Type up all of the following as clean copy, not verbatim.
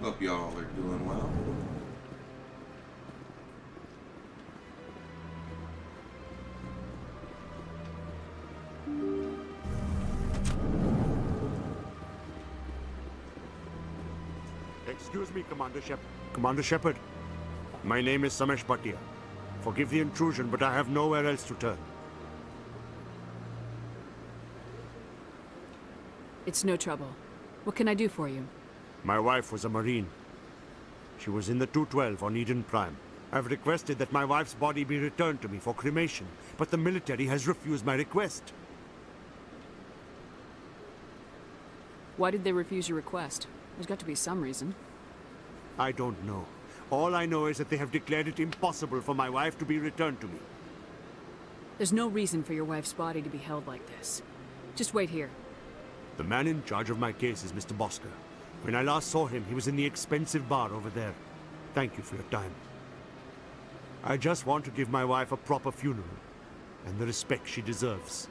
Hope y'all are doing well. Excuse me, Commander Shepard. Commander Shepard, my name is Samesh Bhatia. Forgive the intrusion, but I have nowhere else to turn. It's no trouble. What can I do for you? My wife was a Marine. She was in the 212 on Eden Prime. I've requested that my wife's body be returned to me for cremation, but the military has refused my request. Why did they refuse your request? There's got to be some reason. I don't know. All I know is that they have declared it impossible for my wife to be returned to me. There's no reason for your wife's body to be held like this. Just wait here. The man in charge of my case is Mr. Bosker. When I last saw him, he was in the expensive bar over there. Thank you for your time. I just want to give my wife a proper funeral, and the respect she deserves.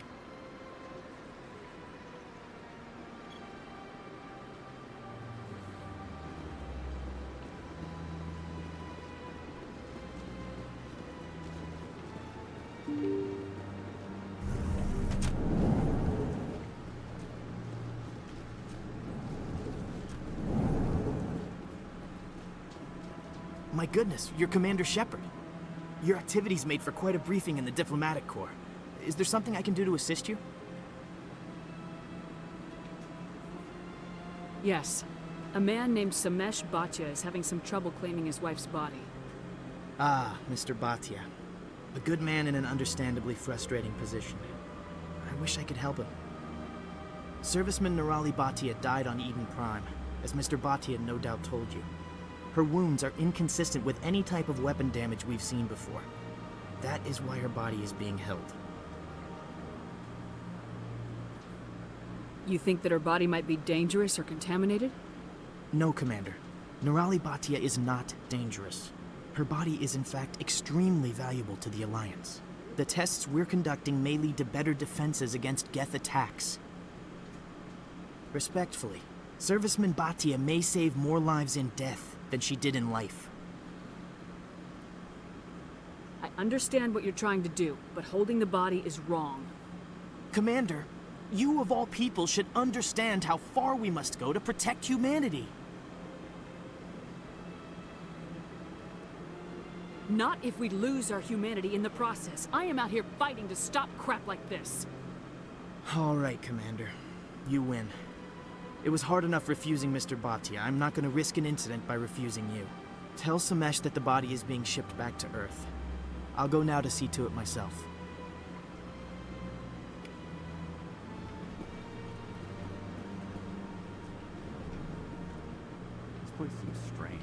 My goodness, you're Commander Shepard. Your activities made for quite a briefing in the Diplomatic Corps. Is there something I can do to assist you? Yes. A man named Samesh Bhatia is having some trouble claiming his wife's body. Ah, Mr. Bhatia. A good man in an understandably frustrating position. I wish I could help him. Serviceman Nirali Bhatia died on Eden Prime, as Mr. Bhatia no doubt told you. Her wounds are inconsistent with any type of weapon damage we've seen before. That is why her body is being held. You think that her body might be dangerous or contaminated? No, Commander. Nirali Bhatia is not dangerous. Her body is in fact extremely valuable to the Alliance. The tests we're conducting may lead to better defenses against Geth attacks. Respectfully, Serviceman Bhatia may save more lives in death than she did in life. I understand what you're trying to do, but holding the body is wrong. Commander, you of all people should understand how far we must go to protect humanity. Not if we lose our humanity in the process. I am out here fighting to stop crap like this. All right, Commander. You win. It was hard enough refusing Mr. Bhatia. I'm not going to risk an incident by refusing you. Tell Samesh that the body is being shipped back to Earth. I'll go now to see to it myself. This place seems strange.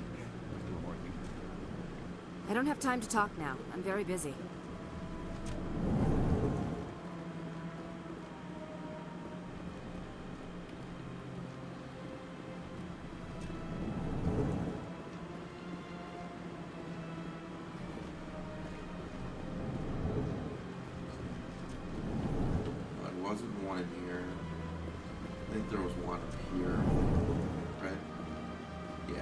I don't have time to talk now. I'm very busy. There wasn't one in here. I think there was one up here. Right? Yeah.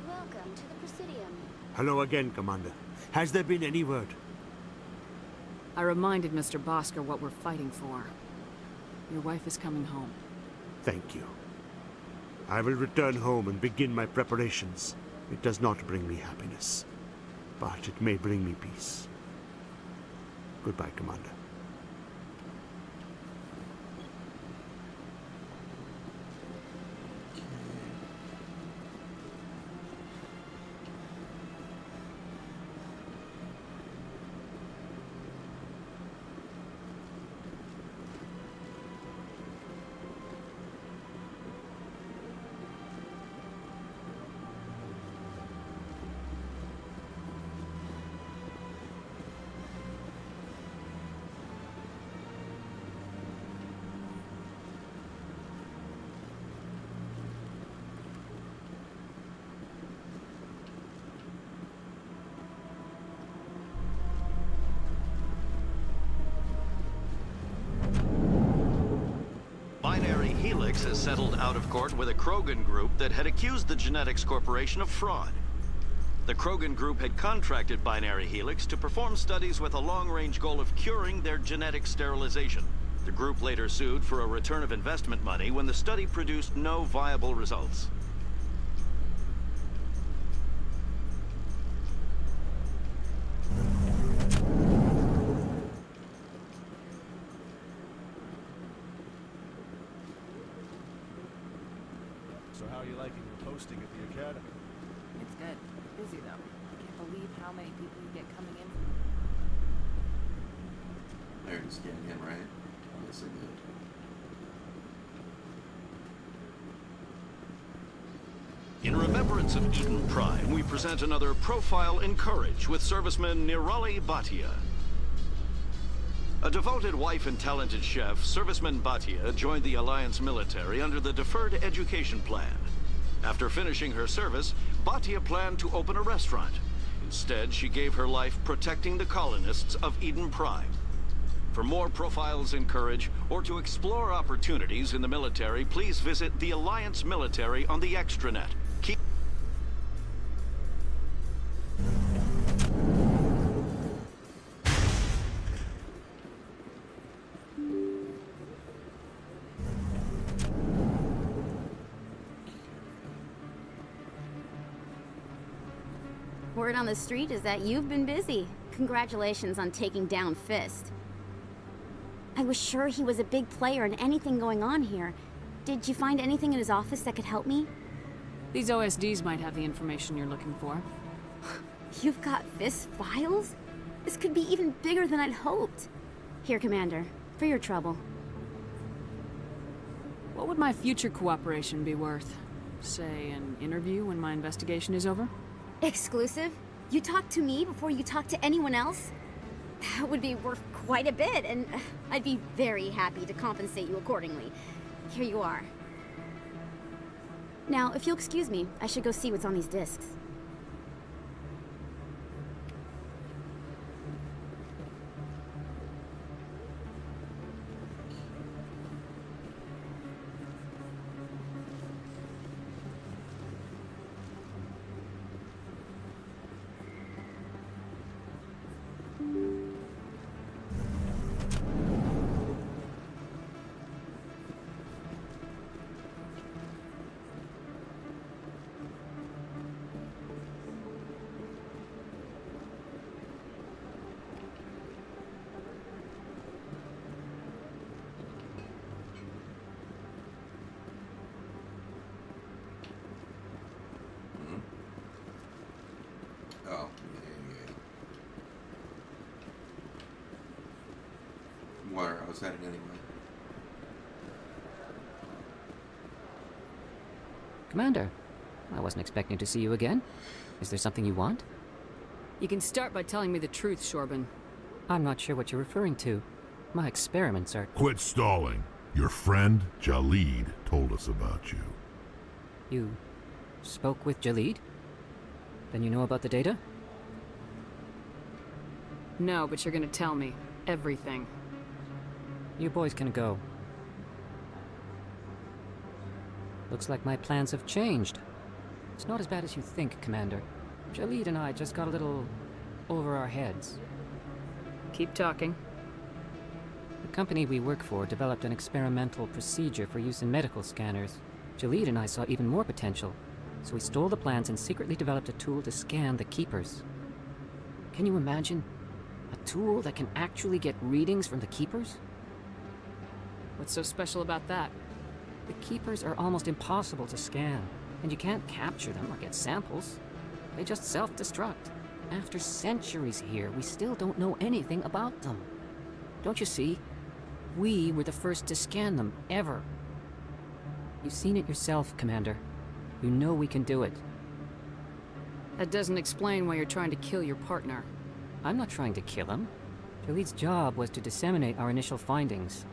Welcome to the Presidium. Hello again, Commander. Has there been any word? I reminded Mr. Bosker what we're fighting for. Your wife is coming home. Thank you. I will return home and begin my preparations. It does not bring me happiness, but it may bring me peace. Goodbye, Commander. Binary Helix has settled out of court with a Krogan group that had accused the Genetics Corporation of fraud. The Krogan group had contracted Binary Helix to perform studies with a long-range goal of curing their genetic sterilization. The group later sued for a return of investment money when the study produced no viable results. So how are you liking your posting at the academy? It's good. Busy, though. I can't believe how many people you get coming in. I already scanned him, right? Yes, I did. In remembrance of Eden Prime, we present another Profile in Courage with serviceman Nirali Bhatia. A devoted wife and talented chef, serviceman Bhatia joined the Alliance military under the Deferred Education Plan. After finishing her service, Bhatia planned to open a restaurant. Instead, she gave her life protecting the colonists of Eden Prime. For more Profiles in Courage, or to explore opportunities in the military, please visit the Alliance military on the extranet. Keep Word on the street is that you've been busy. Congratulations on taking down Fist. I was sure he was a big player in anything going on here. Did you find anything in his office that could help me? These OSDs might have the information you're looking for. You've got Fist's files? This could be even bigger than I'd hoped. Here, Commander, for your trouble. What would my future cooperation be worth? Say, an interview when my investigation is over? Exclusive? You talk to me before you talk to anyone else? That would be worth quite a bit, and I'd be very happy to compensate you accordingly. Here you are. Now, if you'll excuse me, I should go see what's on these discs. Oh, yeah. Where I was headed anyway. Commander, I wasn't expecting to see you again. Is there something you want? You can start by telling me the truth, Shorban. I'm not sure what you're referring to. My experiments are... Quit stalling. Your friend, Jalid, told us about you. You spoke with Jalid? Then you know about the data? No, but you're gonna tell me. Everything. You boys can go. Looks like my plans have changed. It's not as bad as you think, Commander. Jalid and I just got a little over our heads. Keep talking. The company we work for developed an experimental procedure for use in medical scanners. Jalid and I saw even more potential, so we stole the plans and secretly developed a tool to scan the Keepers. Can you imagine? A tool that can actually get readings from the Keepers? What's so special about that? The Keepers are almost impossible to scan, and you can't capture them or get samples. They just self-destruct. After centuries here, we still don't know anything about them. Don't you see? We were the first to scan them, ever. You've seen it yourself, Commander. You know we can do it. That doesn't explain why you're trying to kill your partner. I'm not trying to kill him. Jalid's job was to disseminate our initial findings.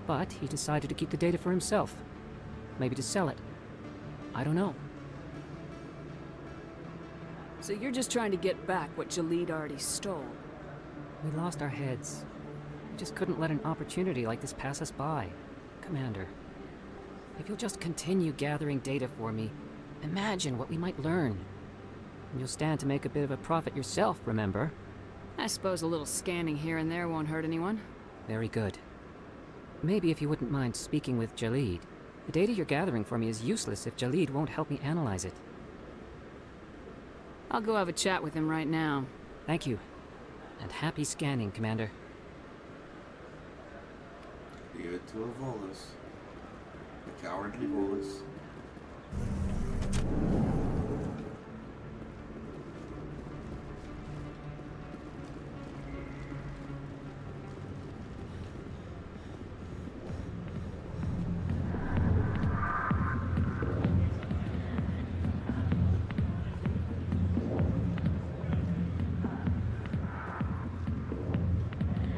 But he decided to keep the data for himself. Maybe to sell it. I don't know. So you're just trying to get back what Jalid already stole? We lost our heads. We just couldn't let an opportunity like this pass us by. Commander. If you'll just continue gathering data for me, imagine what we might learn. And you'll stand to make a bit of a profit yourself, remember? I suppose a little scanning here and there won't hurt anyone. Very good. Maybe if you wouldn't mind speaking with Jalid. The data you're gathering for me is useless if Jalid won't help me analyze it. I'll go have a chat with him right now. Thank you. And happy scanning, Commander. Give it to a Volus. The cowardly Volus.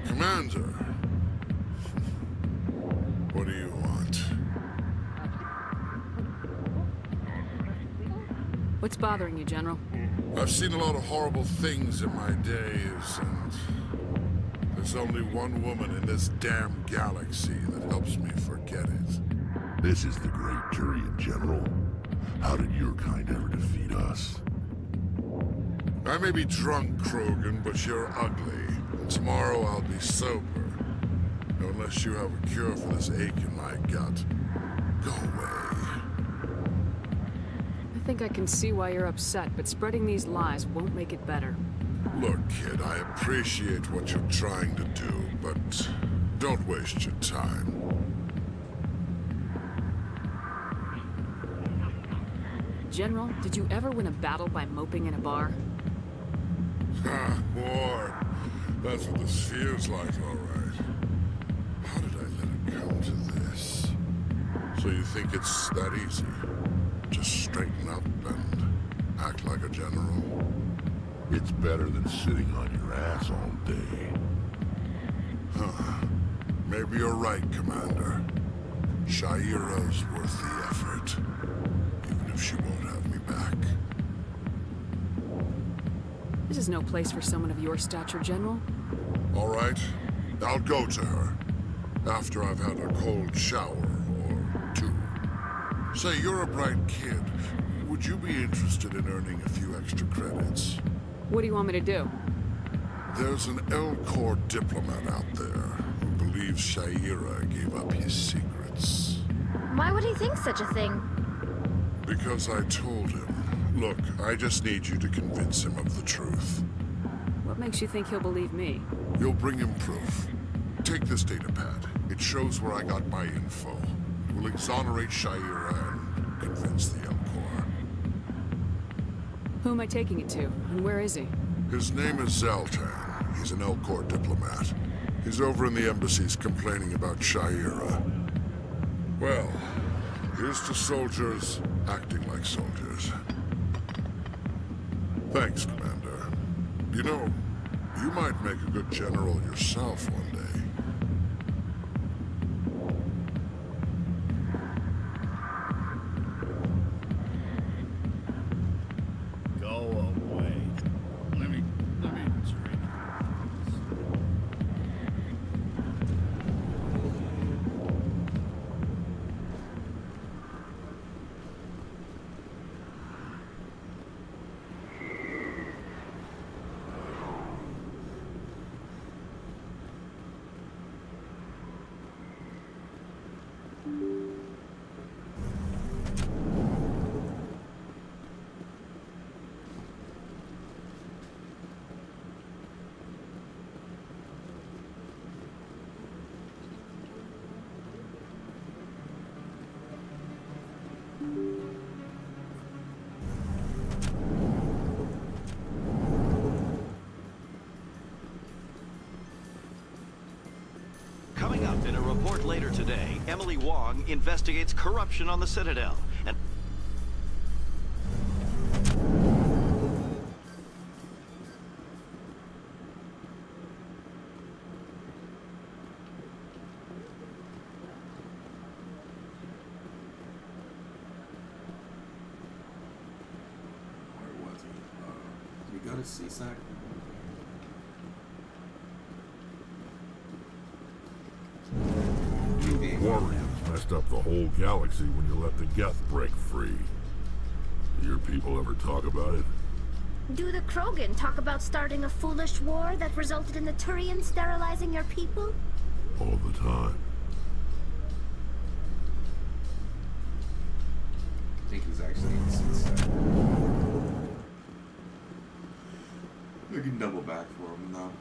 Commander, what do you want? What's bothering you, General? I've seen a lot of horrible things in my days, and there's only one woman in this damn galaxy that helps me forget it. This is the great Turian General. How did your kind ever defeat us? I may be drunk, Krogan, but you're ugly. And tomorrow I'll be sober. Unless you have a cure for this ache in my gut. Go away. I think I can see why you're upset, but spreading these lies won't make it better. Look, kid, I appreciate what you're trying to do, but don't waste your time. General, did you ever win a battle by moping in a bar? Ha, war. That's what this feels like, all right. How did I let it come to this? So you think it's that easy? Just straighten up and act like a general? It's better than sitting on your ass all day. Huh. Maybe you're right, Commander. Shaira's worth the effort. Even if she won't have me back. This is no place for someone of your stature, General. All right. I'll go to her. After I've had a cold shower or two. Say, you're a bright kid. Would you be interested in earning a few extra credits? What do you want me to do? There's an Elcor diplomat out there who believes Shaira gave up his secrets. Why would he think such a thing? Because I told him. Look, I just need you to convince him of the truth. What makes you think he'll believe me? You'll bring him proof. Take this data pad. It shows where I got my info. It will exonerate Shaira and convince the Elcor. Who am I taking it to, and where is he? His name is Zaltan. He's an Elcor diplomat. He's over in the embassies complaining about Shaira. Well, here's to soldiers acting like soldiers. Thanks, Commander. You know, you might make a good general yourself one day. Go away. Let me drink. Coming up in a report later today, Emily Wong investigates corruption on the Citadel. And Where was he? Did he go to CSAC? Warriors Messed up the whole galaxy when you let the Geth break free. Do your people ever talk about it? Do the Krogan talk about starting a foolish war that resulted in the Turians sterilizing your people? All the time. I think he's actually inside. We can double back for him though.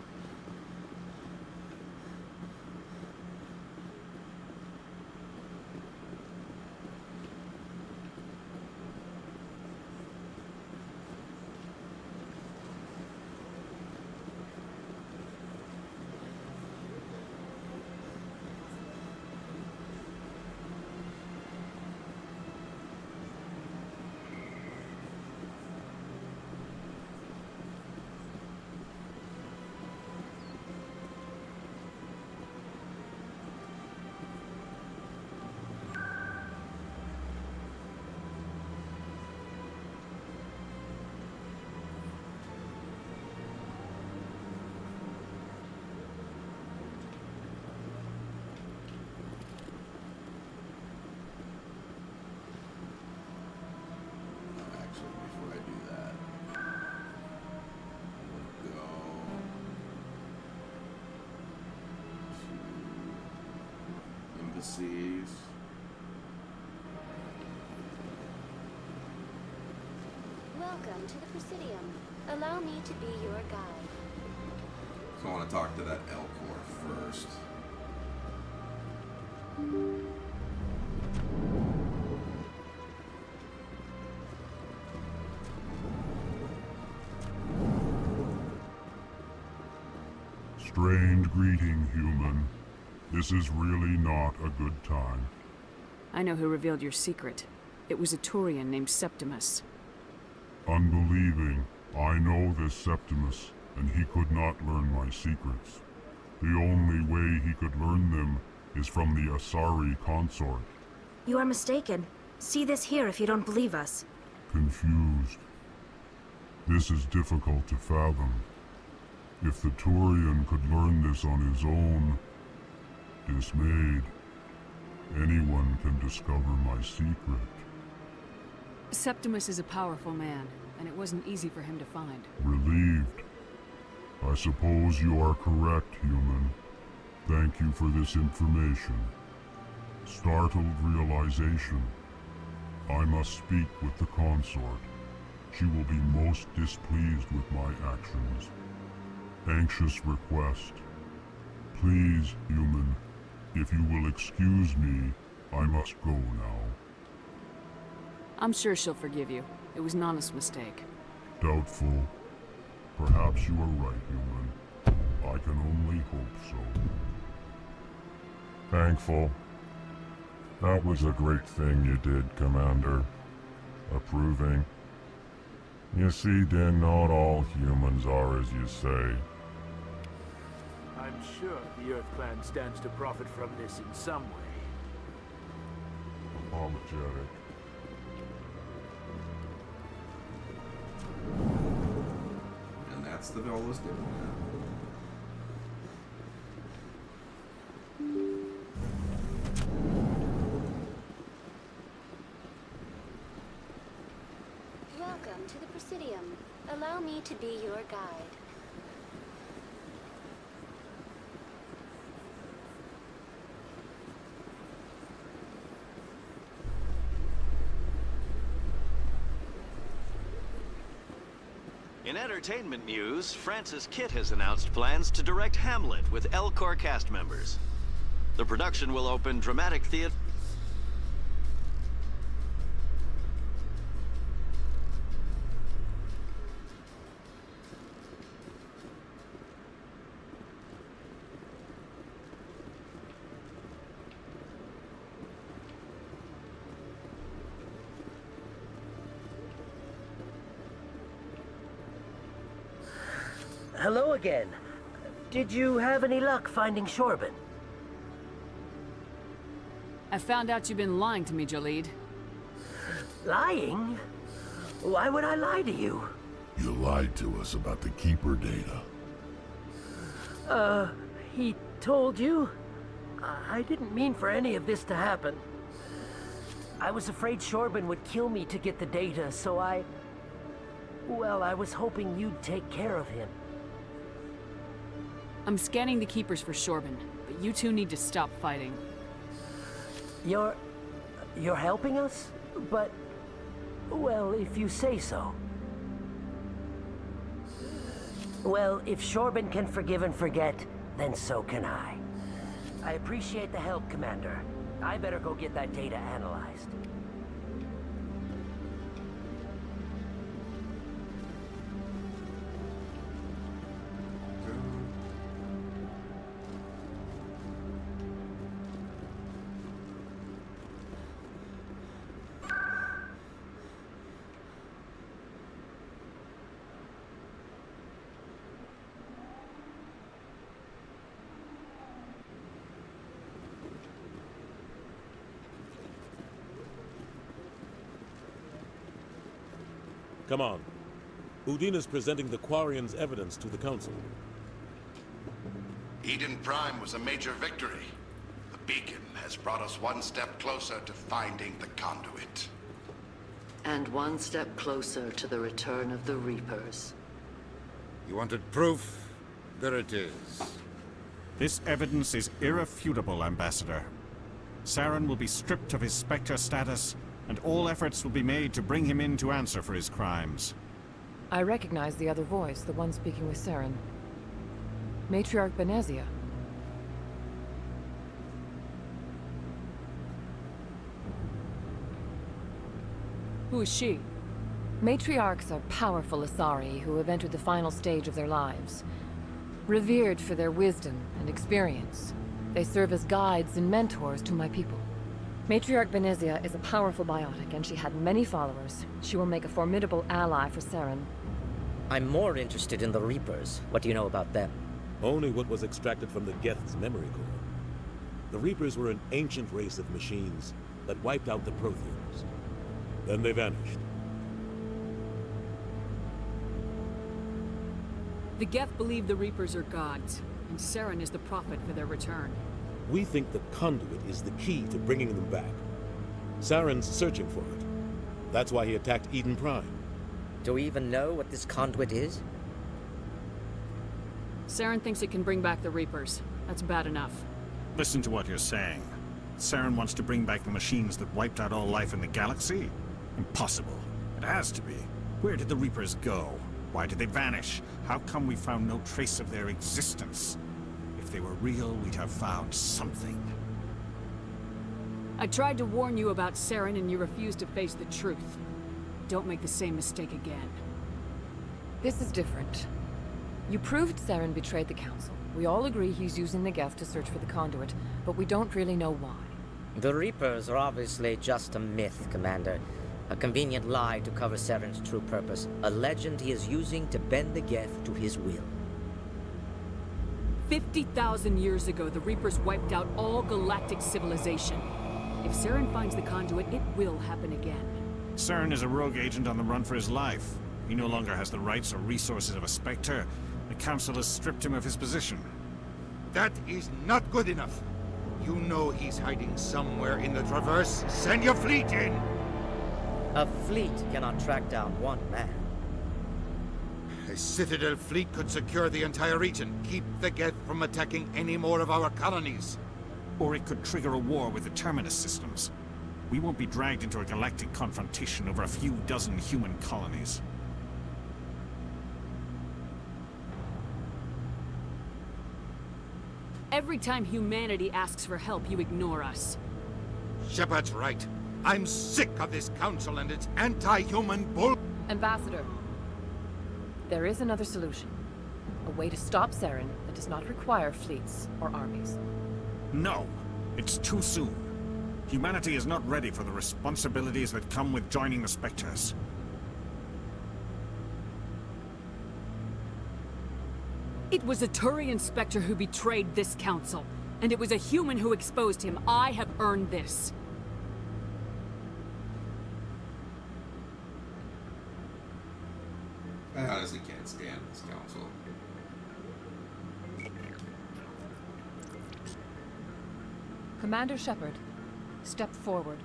Embassies. Welcome to the Presidium. Allow me to be your guide. So I want to talk to that Elcor first. Strange greeting, human. This is really not a good time. I know who revealed your secret. It was a Turian named Septimus. Unbelieving, I know this Septimus, and he could not learn my secrets. The only way he could learn them is from the Asari consort. You are mistaken. See this here if you don't believe us. Confused. This is difficult to fathom. If the Turian could learn this on his own, dismayed, anyone can discover my secret. Septimus is a powerful man, and it wasn't easy for him to find. Relieved. I suppose you are correct, human. Thank you for this information. Startled realization. I must speak with the consort. She will be most displeased with my actions. Anxious request. Please, human, if you will excuse me, I must go now. I'm sure she'll forgive you. It was an honest mistake. Doubtful. Perhaps you are right, human. I can only hope so. Thankful. That was a great thing you did, Commander. Approving. You see, Din, not all humans are as you say. I'm sure the Earth Clan stands to profit from this in some way. Apologetic. And that's the Velos diplomat. Welcome to the Presidium. Allow me to be your guide. In entertainment news, Francis Kitt has announced plans to direct Hamlet with Elcor cast members. The production will open dramatic theater. Hello again. Did you have any luck finding Shorban? I found out you've been lying to me, Jalid. Lying? Why would I lie to you? You lied to us about the Keeper data. He told you? I didn't mean for any of this to happen. I was afraid Shorban would kill me to get the data, so well, I was hoping you'd take care of him. I'm scanning the Keepers for Shorban, but you two need to stop fighting. You're helping us? But, well, if you say so. Well, if Shorban can forgive and forget, then so can I. I appreciate the help, Commander. I better go get that data analyzed. Come on. Udine is presenting the Quarians' evidence to the Council. Eden Prime was a major victory. The beacon has brought us one step closer to finding the conduit. And one step closer to the return of the Reapers. You wanted proof? There it is. This evidence is irrefutable, Ambassador. Saren will be stripped of his Spectre status, and all efforts will be made to bring him in to answer for his crimes. I recognize the other voice, the one speaking with Saren. Matriarch Benezia. Who is she? Matriarchs are powerful Asari who have entered the final stage of their lives. Revered for their wisdom and experience, they serve as guides and mentors to my people. Matriarch Benezia is a powerful biotic, and she had many followers. She will make a formidable ally for Saren. I'm more interested in the Reapers. What do you know about them? Only what was extracted from the Geth's memory core. The Reapers were an ancient race of machines that wiped out the Protheans. Then they vanished. The Geth believe the Reapers are gods, and Saren is the prophet for their return. We think the conduit is the key to bringing them back. Saren's searching for it. That's why he attacked Eden Prime. Do we even know what this conduit is? Saren thinks it can bring back the Reapers. That's bad enough. Listen to what you're saying. Saren wants to bring back the machines that wiped out all life in the galaxy? Impossible. It has to be. Where did the Reapers go? Why did they vanish? How come we found no trace of their existence? If they were real, we'd have found something. I tried to warn you about Saren, and you refused to face the truth. Don't make the same mistake again. This is different. You proved Saren betrayed the Council. We all agree he's using the Geth to search for the conduit, but we don't really know why. The Reapers are obviously just a myth, Commander. A convenient lie to cover Saren's true purpose. A legend he is using to bend the Geth to his will. 50,000 years ago, the Reapers wiped out all galactic civilization. If Saren finds the conduit, it will happen again. Saren is a rogue agent on the run for his life. He no longer has the rights or resources of a Spectre. The Council has stripped him of his position. That is not good enough. You know he's hiding somewhere in the Traverse. Send your fleet in! A fleet cannot track down one man. A Citadel fleet could secure the entire region, keep the Geth from attacking any more of our colonies. Or it could trigger a war with the Terminus systems. We won't be dragged into a galactic confrontation over a few dozen human colonies. Every time humanity asks for help, you ignore us. Shepard's right. I'm sick of this council and its anti-human bull— Ambassador, there is another solution. A way to stop Saren that does not require fleets or armies. No, it's too soon. Humanity is not ready for the responsibilities that come with joining the Spectres. It was a Turian Spectre who betrayed this council, and it was a human who exposed him. I have earned this. I honestly can't stand this council. Commander Shepard, step forward.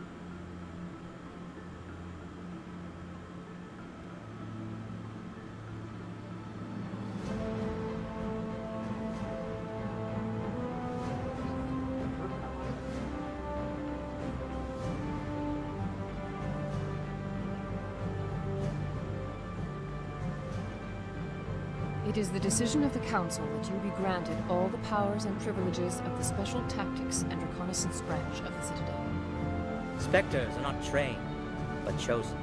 It is the decision of the Council that you be granted all the powers and privileges of the Special Tactics and Reconnaissance Branch of the Citadel. Spectres are not trained, but chosen.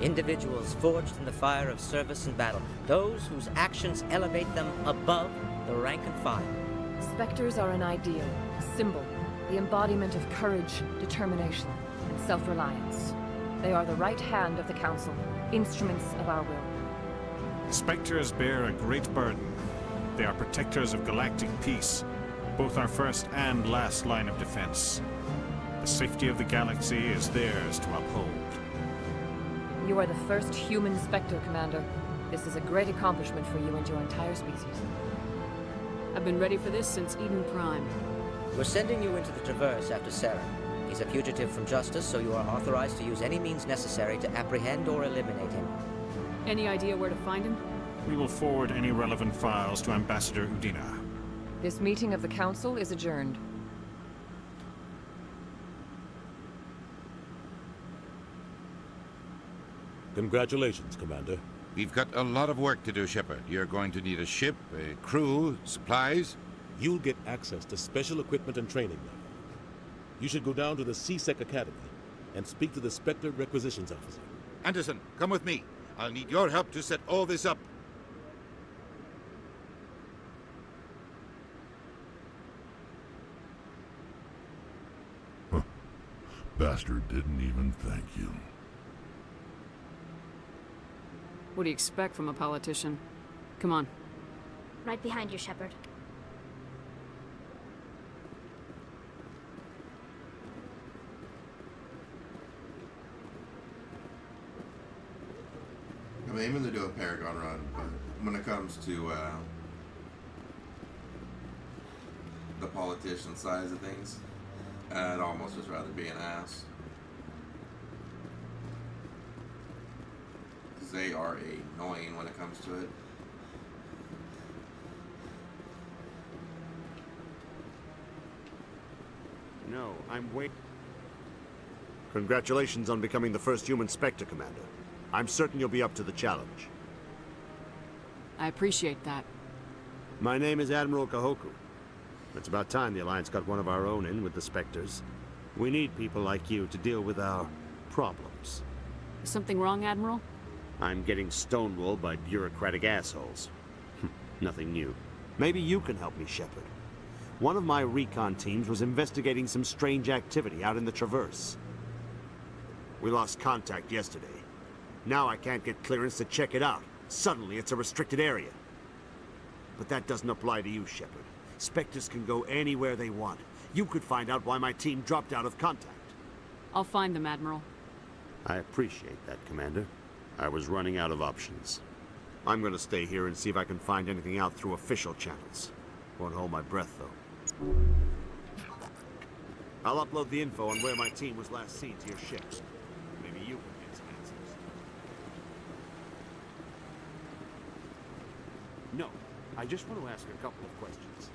Individuals forged in the fire of service and battle. Those whose actions elevate them above the rank and file. Spectres are an ideal, a symbol, the embodiment of courage, determination, and self-reliance. They are the right hand of the Council, instruments of our will. Spectres bear a great burden. They are protectors of galactic peace, both our first and last line of defense. The safety of the galaxy is theirs to uphold. You are the first human Spectre, Commander. This is a great accomplishment for you and your entire species. I've been ready for this since Eden Prime. We're sending you into the Traverse after Saren. He's a fugitive from justice, so you are authorized to use any means necessary to apprehend or eliminate him. Any idea where to find him? We will forward any relevant files to Ambassador Udina. This meeting of the Council is adjourned. Congratulations, Commander. We've got a lot of work to do, Shepard. You're going to need a ship, a crew, supplies. You'll get access to special equipment and training now. You should go down to the C-Sec Academy and speak to the Spectre Requisitions Officer. Anderson, come with me. I'll need your help to set all this up. Bastard didn't even thank you. What do you expect from a politician? Come on. Right behind you, Shepard. I'm aiming to do a Paragon run, but when it comes to the politician side of things, I'd almost just rather be an ass. Because they are annoying when it comes to it. No, I'm waiting. Congratulations on becoming the first human Spectre, Commander. I'm certain you'll be up to the challenge. I appreciate that. My name is Admiral Kahoku. It's about time the Alliance got one of our own in with the Spectres. We need people like you to deal with our problems. Is something wrong, Admiral? I'm getting stonewalled by bureaucratic assholes. Nothing new. Maybe you can help me, Shepard. One of my recon teams was investigating some strange activity out in the Traverse. We lost contact yesterday. Now I can't get clearance to check it out. Suddenly it's a restricted area. But that doesn't apply to you, Shepard. Spectres can go anywhere they want. You could find out why my team dropped out of contact. I'll find them, Admiral. I appreciate that, Commander. I was running out of options. I'm gonna stay here and see if I can find anything out through official channels. Won't hold my breath, though. I'll upload the info on where my team was last seen to your ship. Maybe you can get some answers. No, I just want to ask a couple of questions.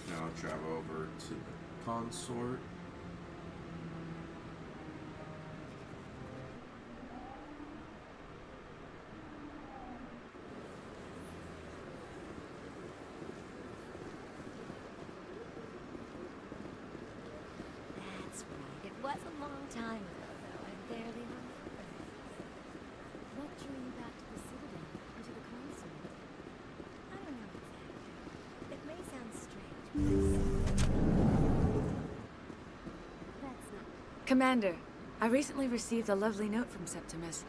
Now I'll travel over to the consort. That's right. It was a long time ago, though. I barely remember. What drew you back to the Citadel and to the console? I don't know exactly. It may sound Commander, I recently received a lovely note from Septimus.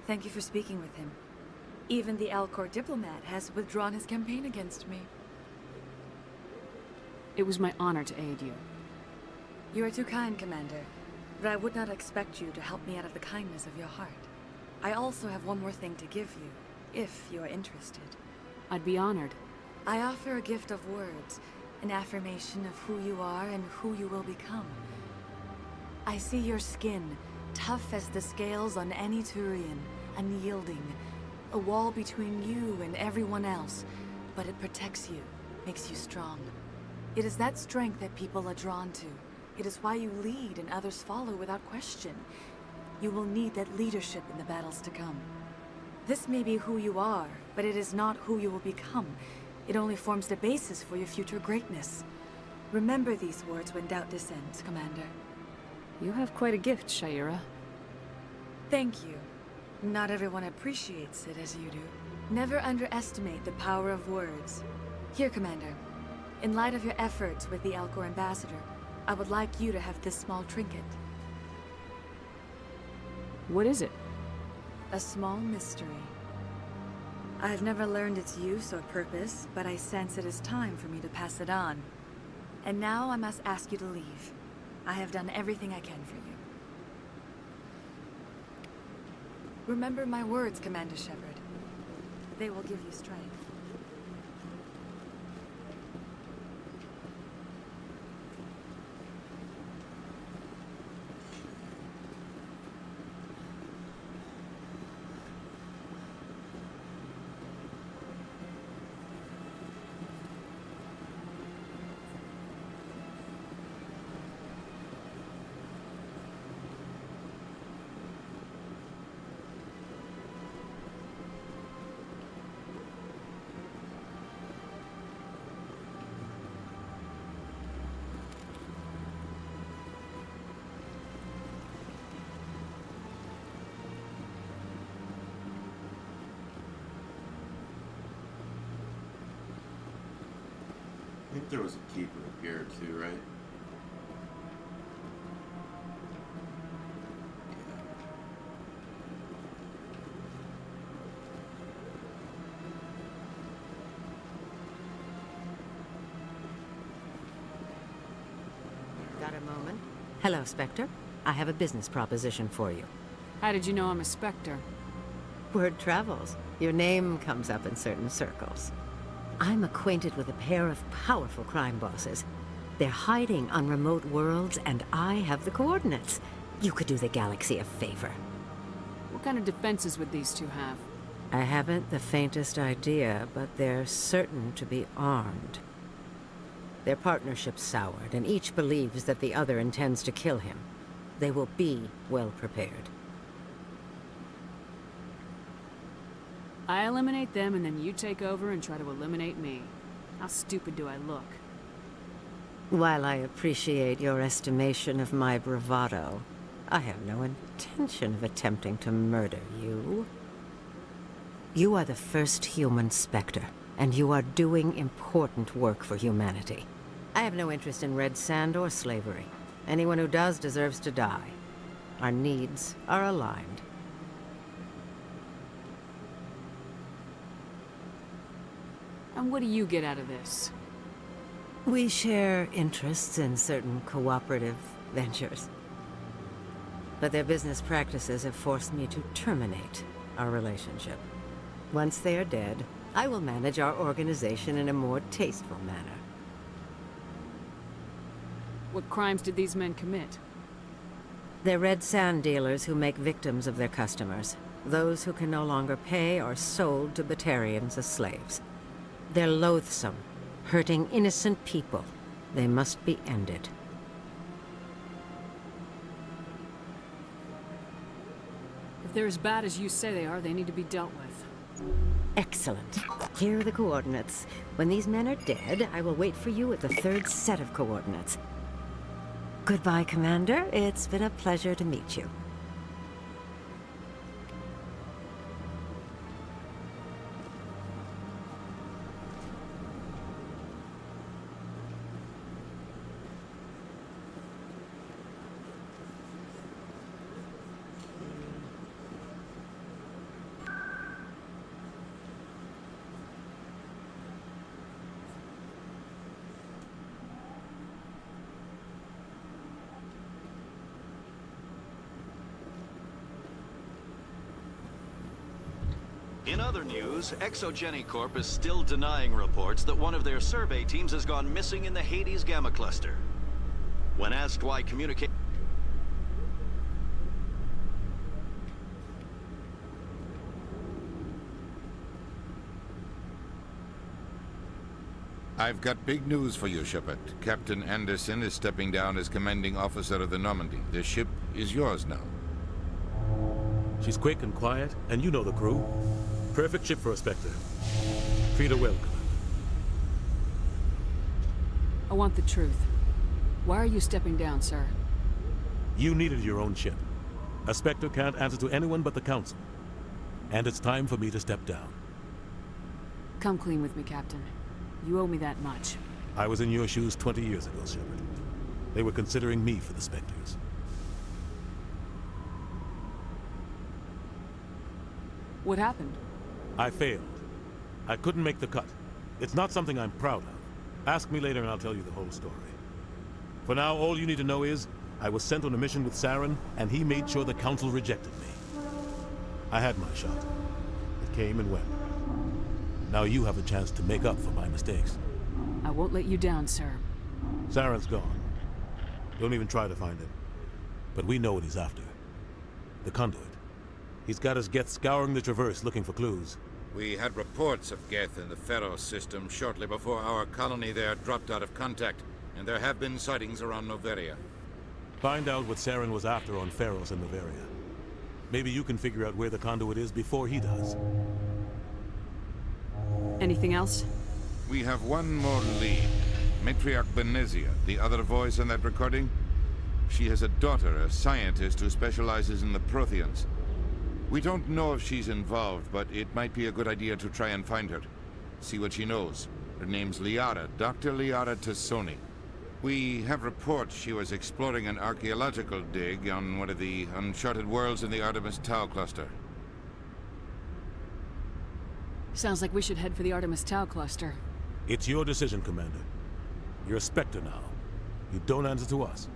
Thank you for speaking with him. Even the Alcor diplomat has withdrawn his campaign against me. It was my honor to aid you. You are too kind, Commander. But I would not expect you to help me out of the kindness of your heart. I also have one more thing to give you, if you are interested. I'd be honored. I offer a gift of words, an affirmation of who you are and who you will become. I see your skin, tough as the scales on any Turian, unyielding, a wall between you and everyone else, but it protects you, makes you strong. It is that strength that people are drawn to. It is why you lead and others follow without question. You will need that leadership in the battles to come. This may be who you are, but it is not who you will become. It only forms the basis for your future greatness. Remember these words when doubt descends, Commander. You have quite a gift, Shaira. Thank you. Not everyone appreciates it as you do. Never underestimate the power of words. Here, Commander. In light of your efforts with the Alcor ambassador, I would like you to have this small trinket. What is it? A small mystery. I have never learned its use or purpose, but I sense it is time for me to pass it on. And now I must ask you to leave. I have done everything I can for you. Remember my words, Commander Shepard. They will give you strength. I think there was a keeper up here too, right? Got a moment? Hello, Spectre. I have a business proposition for you. How did you know I'm a Spectre? Word travels. Your name comes up in certain circles. I'm acquainted with a pair of powerful crime bosses. They're hiding on remote worlds, and I have the coordinates. You could do the galaxy a favor. What kind of defenses would these two have? I haven't the faintest idea, but they're certain to be armed. Their partnership's soured, and each believes that the other intends to kill him. They will be well prepared. I eliminate them, and then you take over and try to eliminate me. How stupid do I look? While I appreciate your estimation of my bravado, I have no intention of attempting to murder you. You are the first human Spectre, and you are doing important work for humanity. I have no interest in red sand or slavery. Anyone who does deserves to die. Our needs are aligned. And what do you get out of this? We share interests in certain cooperative ventures. But their business practices have forced me to terminate our relationship. Once they are dead, I will manage our organization in a more tasteful manner. What crimes did these men commit? They're red sand dealers who make victims of their customers. Those who can no longer pay are sold to Batarians as slaves. They're loathsome, hurting innocent people. They must be ended. If they're as bad as you say they are, they need to be dealt with. Excellent. Here are the coordinates. When these men are dead, I will wait for you at the third set of coordinates. Goodbye, Commander. It's been a pleasure to meet you. In other news, Exogeny Corp is still denying reports that one of their survey teams has gone missing in the Hades Gamma Cluster. When asked why I've got big news for you, Shepard. Captain Anderson is stepping down as commanding officer of the Normandy. The ship is yours now. She's quick and quiet, and you know the crew. Perfect ship for a Spectre. Treat her well, Commander. I want the truth. Why are you stepping down, sir? You needed your own ship. A Spectre can't answer to anyone but the Council. And it's time for me to step down. Come clean with me, Captain. You owe me that much. I was in your shoes 20 years ago, Shepard. They were considering me for the Spectres. What happened? I failed. I couldn't make the cut. It's not something I'm proud of. Ask me later and I'll tell you the whole story. For now, all you need to know is, I was sent on a mission with Saren, and he made sure the Council rejected me. I had my shot. It came and went. Now you have a chance to make up for my mistakes. I won't let you down, sir. Saren's gone. Don't even try to find him. But we know what he's after. The conduit. He's got his Geth scouring the Traverse looking for clues. We had reports of Geth in the Pharos system shortly before our colony there dropped out of contact, and there have been sightings around Noveria. Find out what Saren was after on Pharos and Noveria. Maybe you can figure out where the conduit is before he does. Anything else? We have one more lead. Matriarch Benezia, the other voice in that recording. She has a daughter, a scientist who specializes in the Protheans. We don't know if she's involved, but it might be a good idea to try and find her. See what she knows. Her name's Liara, Dr. Liara Tassoni. We have reports she was exploring an archaeological dig on one of the uncharted worlds in the Artemis Tau cluster. Sounds like we should head for the Artemis Tau cluster. It's your decision, Commander. You're a Spectre now. You don't answer to us.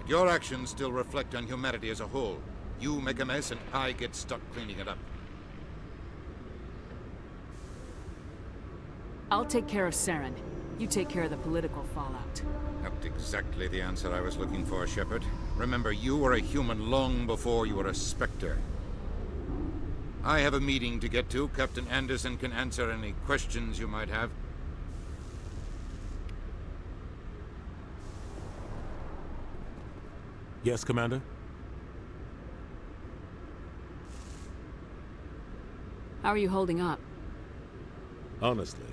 Your actions still reflect on humanity as a whole. You make a mess and I get stuck cleaning it up. I'll take care of Saren. You take care of the political fallout. Not exactly the answer I was looking for, Shepard. Remember, you were a human long before you were a Spectre. I have a meeting to get to. Captain Anderson can answer any questions you might have. Yes, Commander? How are you holding up? Honestly,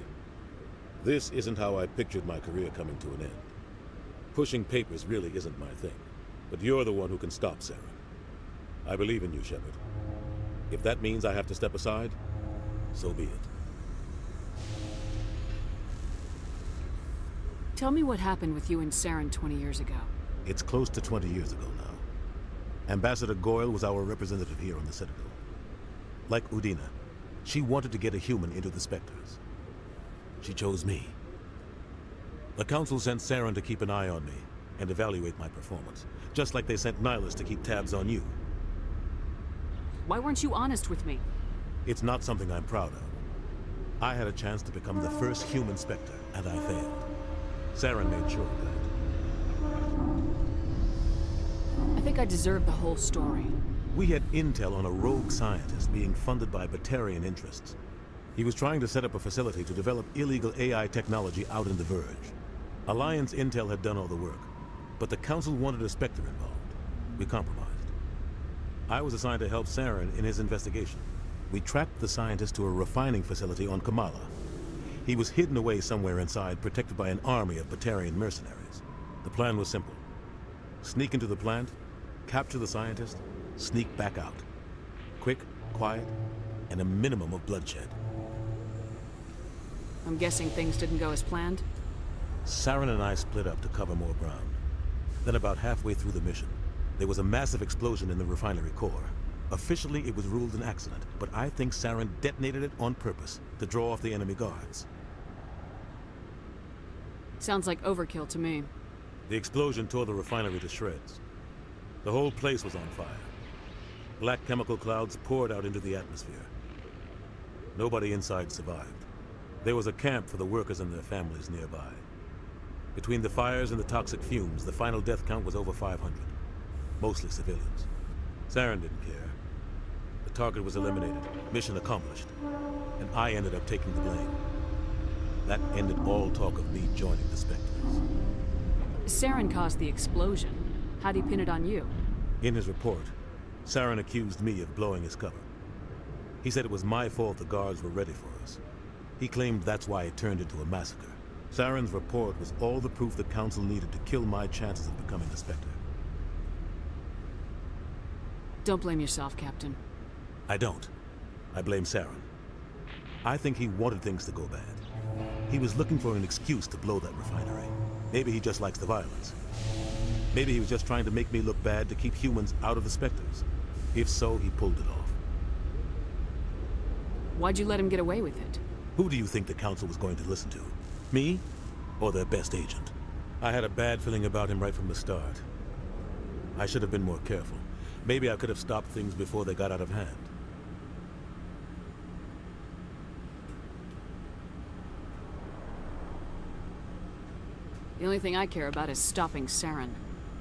this isn't how I pictured my career coming to an end. Pushing papers really isn't my thing, but you're the one who can stop Saren. I believe in you, Shepard. If that means I have to step aside, so be it. Tell me what happened with you and Saren 20 years ago. It's close to 20 years ago now. Ambassador Goyle was our representative here on the Citadel. Like Udina, she wanted to get a human into the Spectres. She chose me. The Council sent Saren to keep an eye on me and evaluate my performance, just like they sent Nihilus to keep tabs on you. Why weren't you honest with me? It's not something I'm proud of. I had a chance to become the first human Spectre, and I failed. Saren made sure of that. I think I deserve the whole story. We had intel on a rogue scientist being funded by Batarian interests. He was trying to set up a facility to develop illegal AI technology out in the Verge. Alliance intel had done all the work, but the Council wanted a Spectre involved. We compromised. I was assigned to help Saren in his investigation. We tracked the scientist to a refining facility on Kamala. He was hidden away somewhere inside, protected by an army of Batarian mercenaries. The plan was simple. Sneak into the plant, capture the scientist, sneak back out. Quick, quiet, and a minimum of bloodshed. I'm guessing things didn't go as planned? Saren and I split up to cover more ground. Then about halfway through the mission, there was a massive explosion in the refinery core. Officially, it was ruled an accident, but I think Saren detonated it on purpose to draw off the enemy guards. Sounds like overkill to me. The explosion tore the refinery to shreds. The whole place was on fire. Black chemical clouds poured out into the atmosphere. Nobody inside survived. There was a camp for the workers and their families nearby. Between the fires and the toxic fumes, the final death count was over 500. Mostly civilians. Saren didn't care. The target was eliminated, mission accomplished, and I ended up taking the blame. That ended all talk of me joining the Spectres. Saren caused the explosion. How'd he pin it on you? In his report, Saren accused me of blowing his cover. He said it was my fault the guards were ready for us. He claimed that's why it turned into a massacre. Saren's report was all the proof the Council needed to kill my chances of becoming a Spectre. Don't blame yourself, Captain. I don't. I blame Saren. I think he wanted things to go bad. He was looking for an excuse to blow that refinery. Maybe he just likes the violence. Maybe he was just trying to make me look bad to keep humans out of the Spectres. If so, he pulled it off. Why'd you let him get away with it? Who do you think the Council was going to listen to? Me? Or their best agent? I had a bad feeling about him right from the start. I should have been more careful. Maybe I could have stopped things before they got out of hand. The only thing I care about is stopping Saren.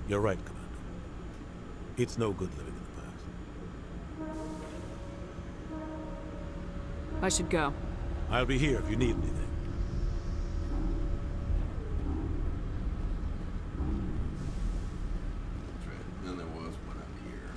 You're right, Commander. It's no good living in the past. I should go. I'll be here if you need anything. That's right. Then there was one up here.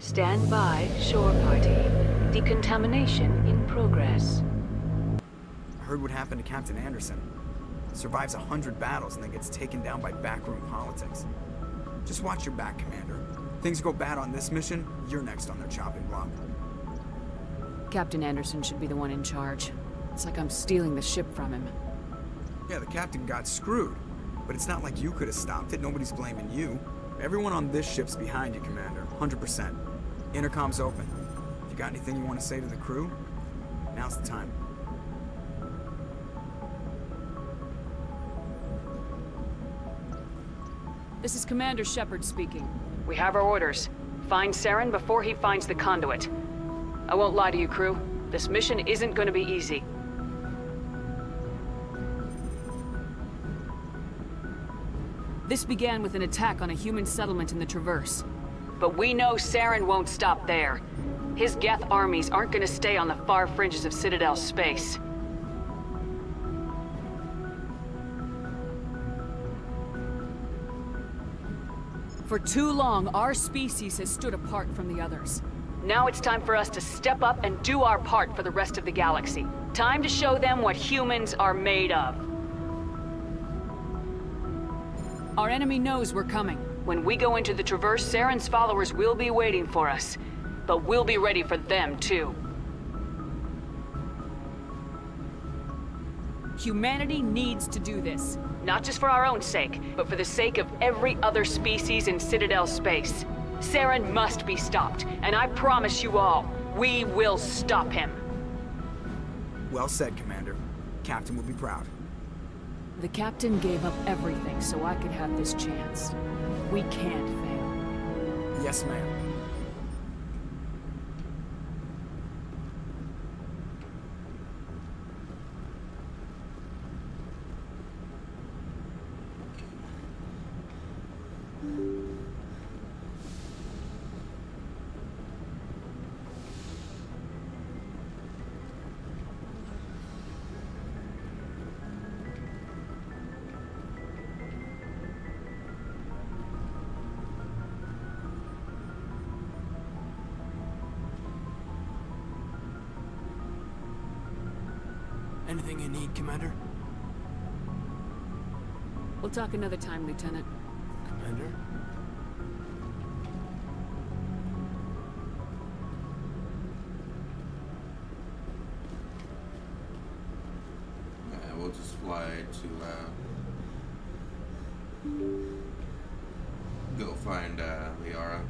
Stand by, shore party. Decontamination in progress. I heard what happened to Captain Anderson. Survives 100 battles and then gets taken down by backroom politics. Just watch your back, Commander. Things go bad on this mission, you're next on their chopping block. Captain Anderson should be the one in charge. It's like I'm stealing the ship from him. Yeah, the captain got screwed. But it's not like you could have stopped it. Nobody's blaming you. Everyone on this ship's behind you, Commander. 100%. Intercom's open. If you got anything you want to say to the crew, now's the time. This is Commander Shepard speaking. We have our orders. Find Saren before he finds the conduit. I won't lie to you, crew. This mission isn't going to be easy. This began with an attack on a human settlement in the Traverse. But we know Saren won't stop there. His Geth armies aren't going to stay on the far fringes of Citadel space. For too long, our species has stood apart from the others. Now it's time for us to step up and do our part for the rest of the galaxy. Time to show them what humans are made of. Our enemy knows we're coming. When we go into the Traverse, Saren's followers will be waiting for us. But we'll be ready for them, too. Humanity needs to do this. Not just for our own sake, but for the sake of every other species in Citadel space. Saren must be stopped, and I promise you all, we will stop him. Well said, Commander. Captain will be proud. The Captain gave up everything so I could have this chance. We can't fail. Yes, ma'am. Anything you need, Commander? We'll talk another time, Lieutenant. Commander? Yeah, we'll just fly to go find Liara.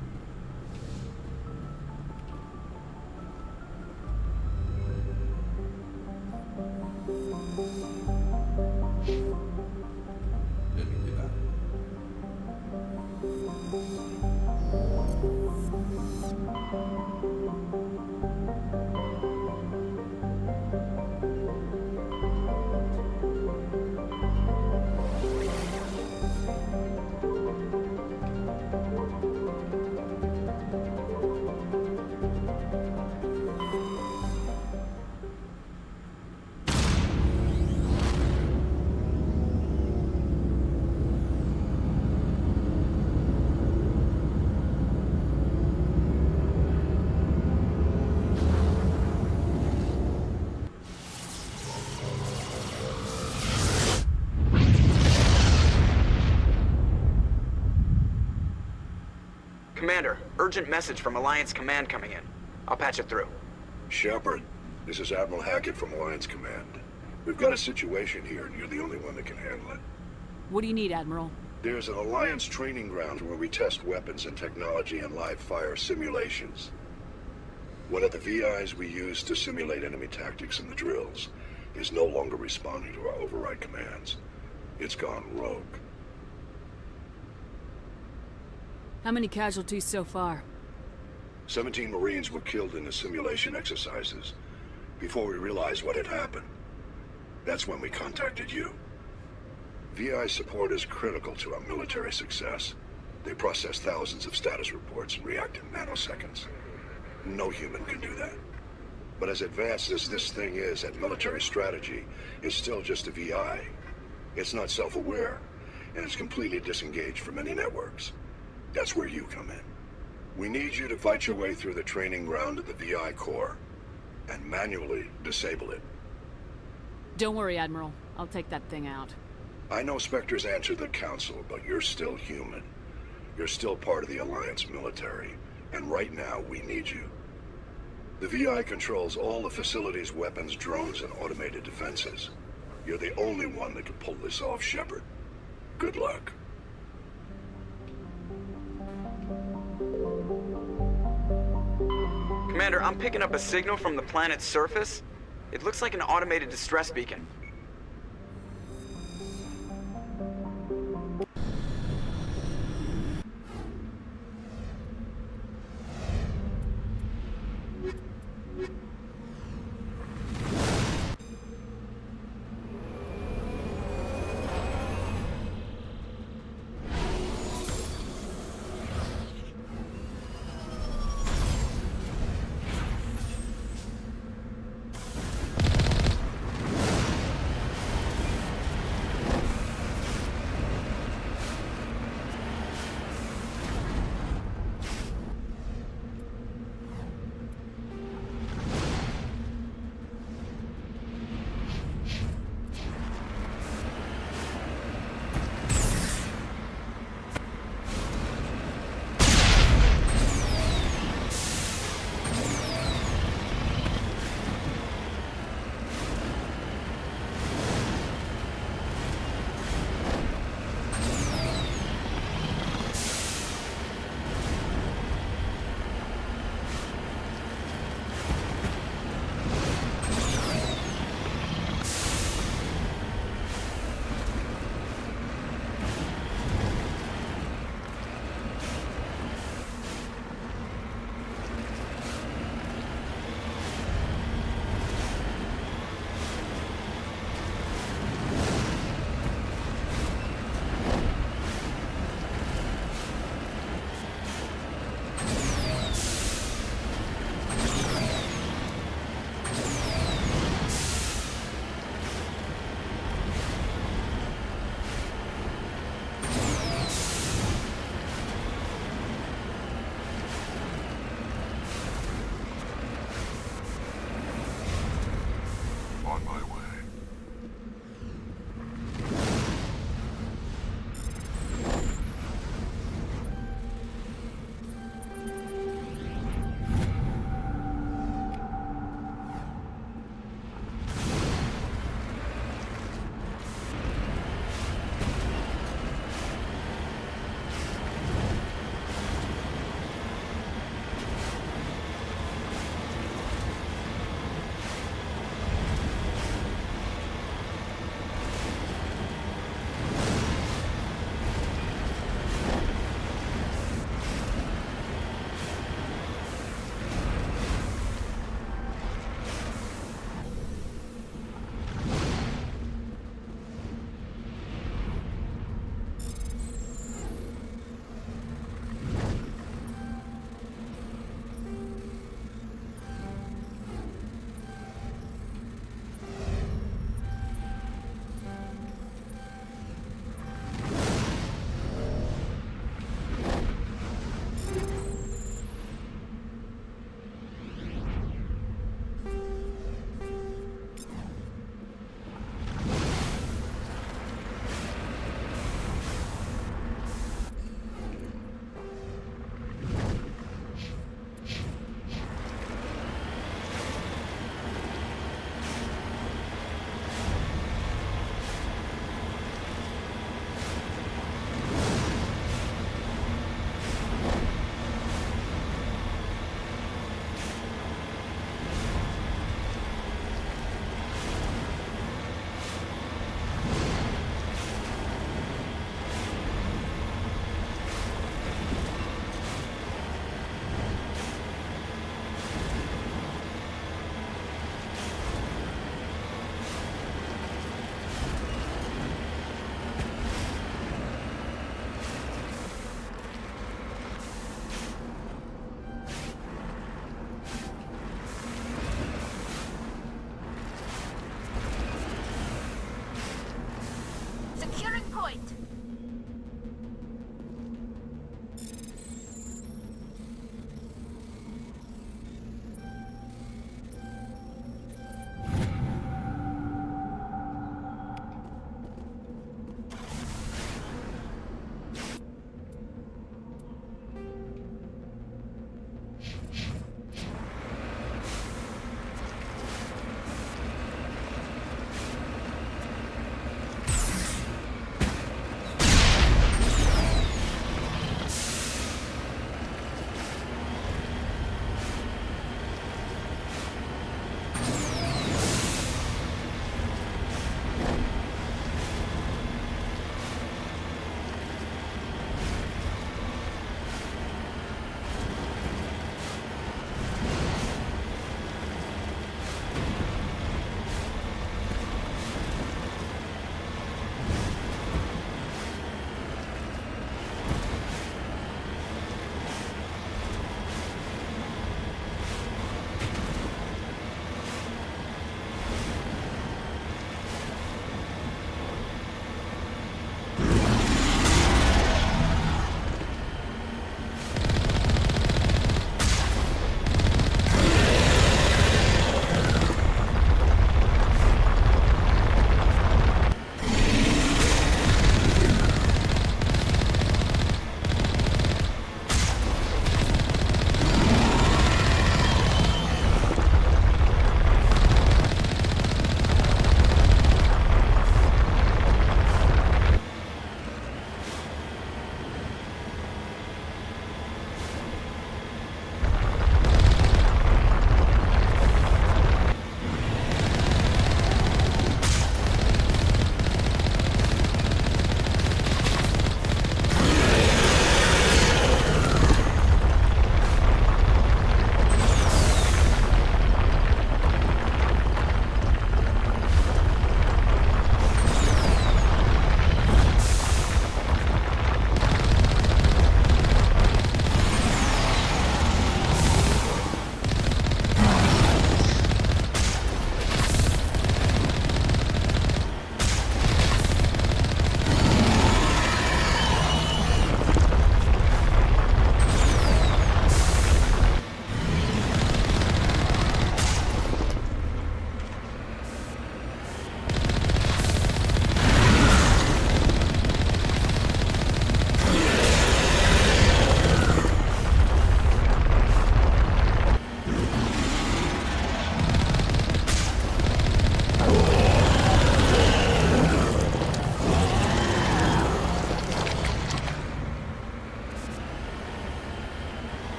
urgent message from Alliance Command coming in. I'll patch it through. Shepard, this is Admiral Hackett from Alliance Command. We've got a situation here, and you're the only one that can handle it. What do you need, Admiral? There's an Alliance training ground where we test weapons and technology in live fire simulations. One of the VIs we use to simulate enemy tactics in the drills is no longer responding to our override commands. It's gone rogue. How many casualties so far? 17 Marines were killed in the simulation exercises before we realized what had happened. That's when we contacted you. VI support is critical to our military success. They process thousands of status reports and react in nanoseconds. No human can do that. But as advanced as this thing is at military strategy, it's still just a VI. It's not self-aware, and it's completely disengaged from any networks. That's where you come in. We need you to fight your way through the training ground of the VI core, and manually disable it. Don't worry, Admiral. I'll take that thing out. I know Spectres answer the Council, but you're still human. You're still part of the Alliance military, and right now we need you. The VI controls all the facility's weapons, drones, and automated defenses. You're the only one that can pull this off, Shepard. Good luck. Commander, I'm picking up a signal from the planet's surface. It looks like an automated distress beacon. point!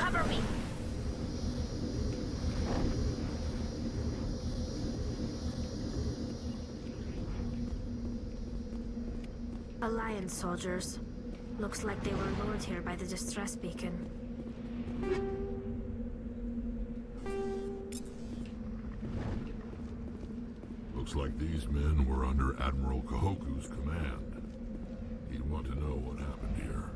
Cover me! Alliance soldiers. Looks like they were lured here by the distress beacon. Looks like these men were under Admiral Kahoku's command. He'd want to know what happened here.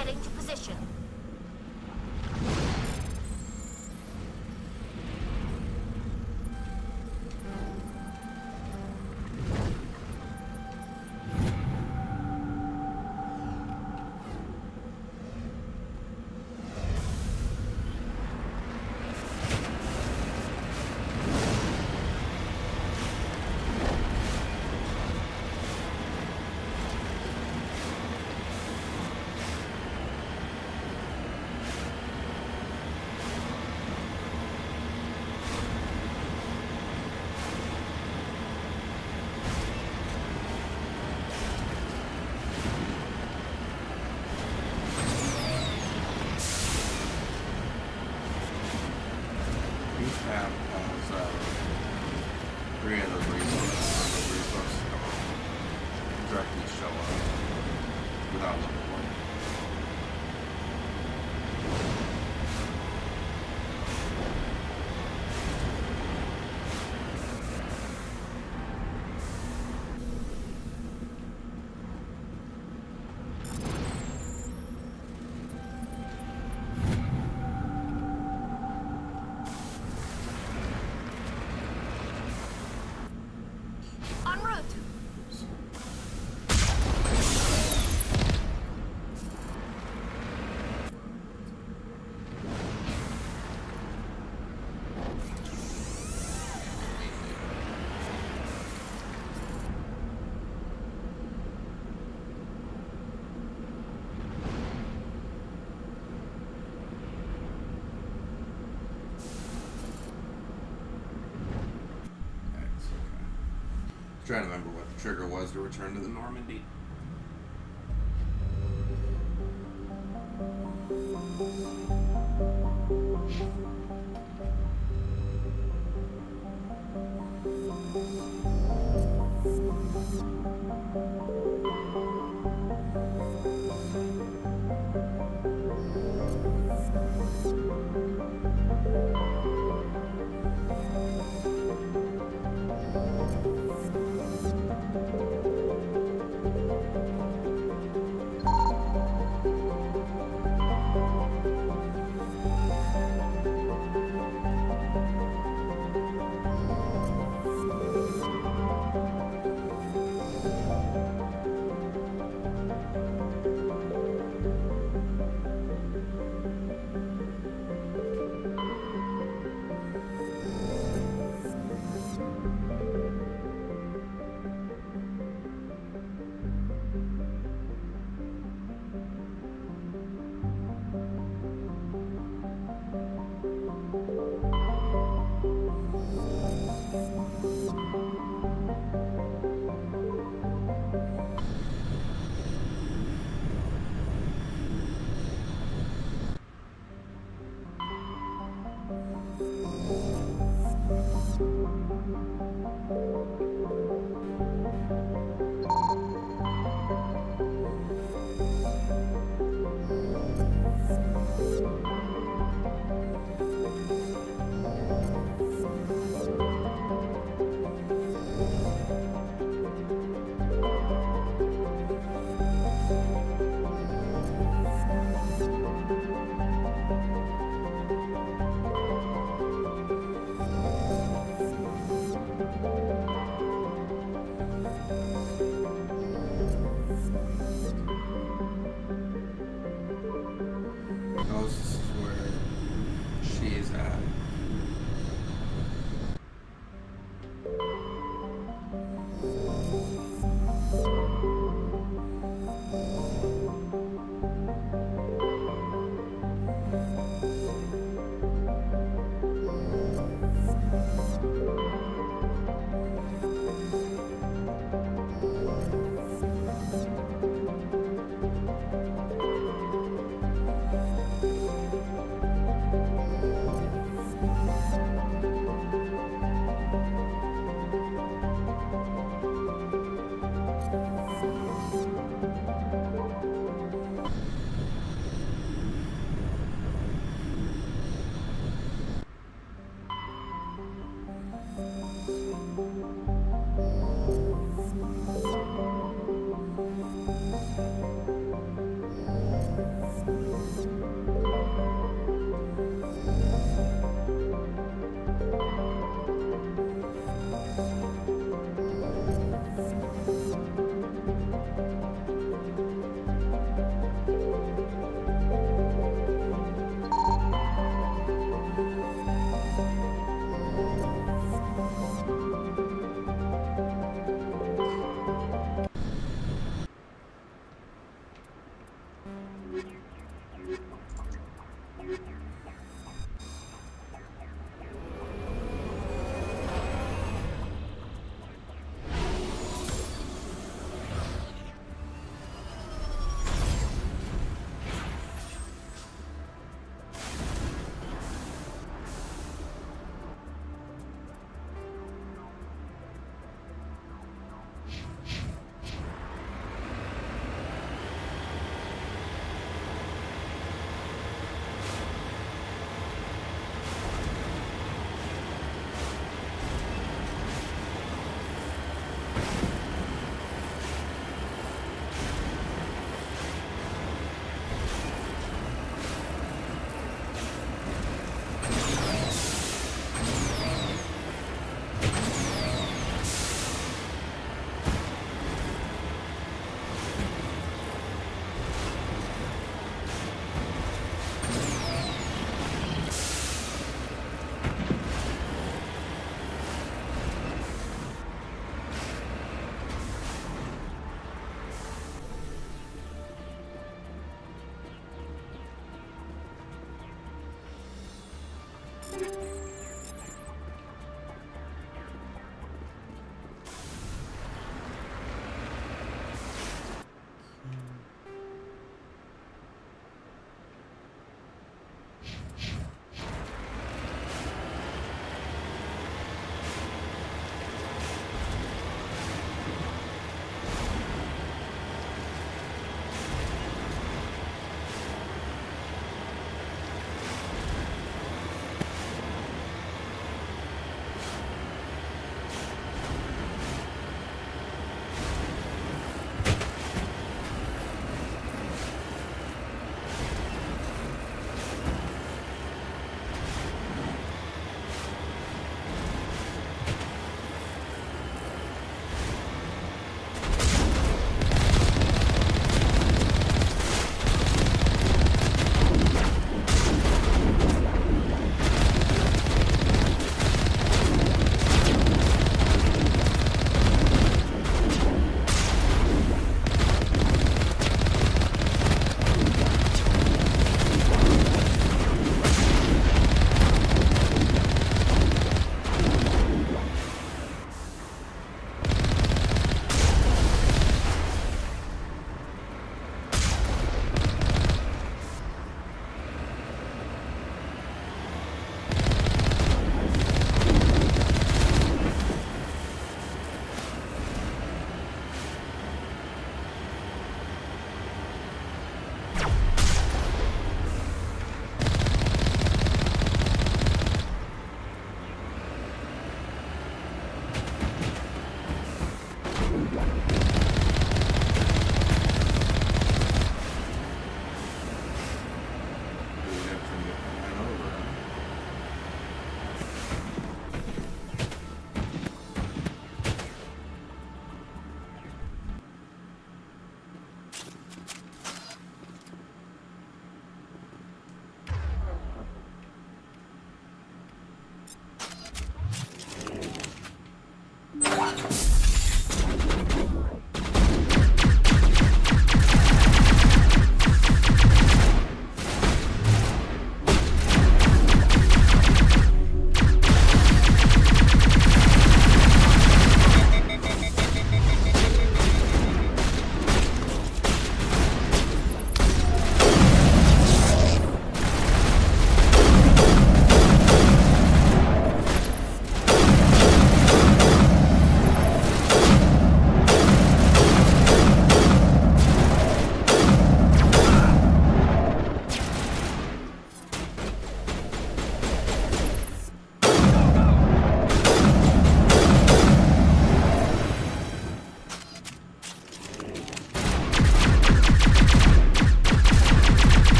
Heading to position. Three of those resources directly show up without looking for it. En route. Trying to remember what the trigger was to return to the Normandy.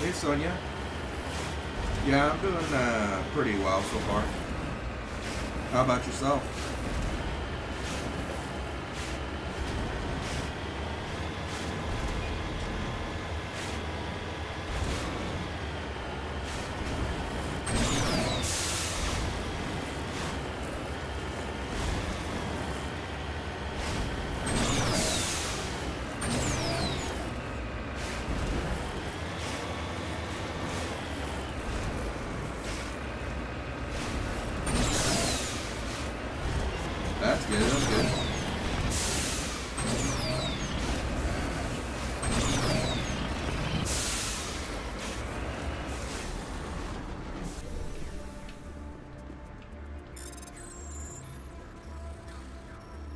Hey, Sonia. Yeah, I'm doing pretty well so far. How about yourself? That's good, that's good.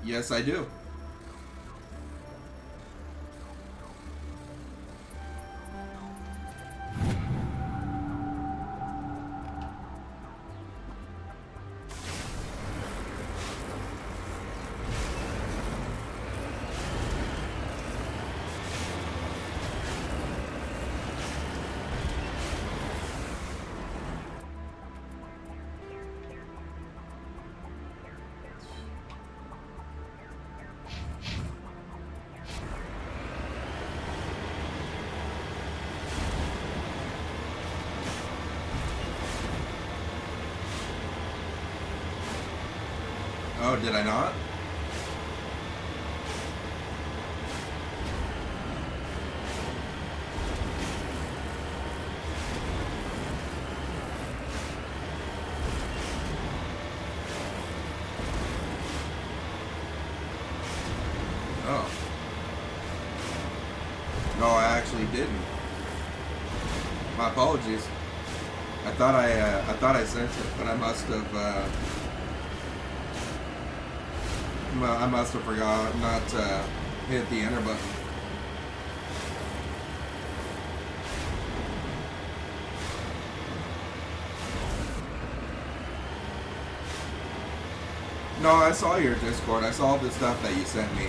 Yes, I do. Oh, did I not? Oh. No, I actually didn't. My apologies. I thought I sent it, but I must have forgot not to hit the enter button. No, I saw your Discord. I saw the stuff that you sent me.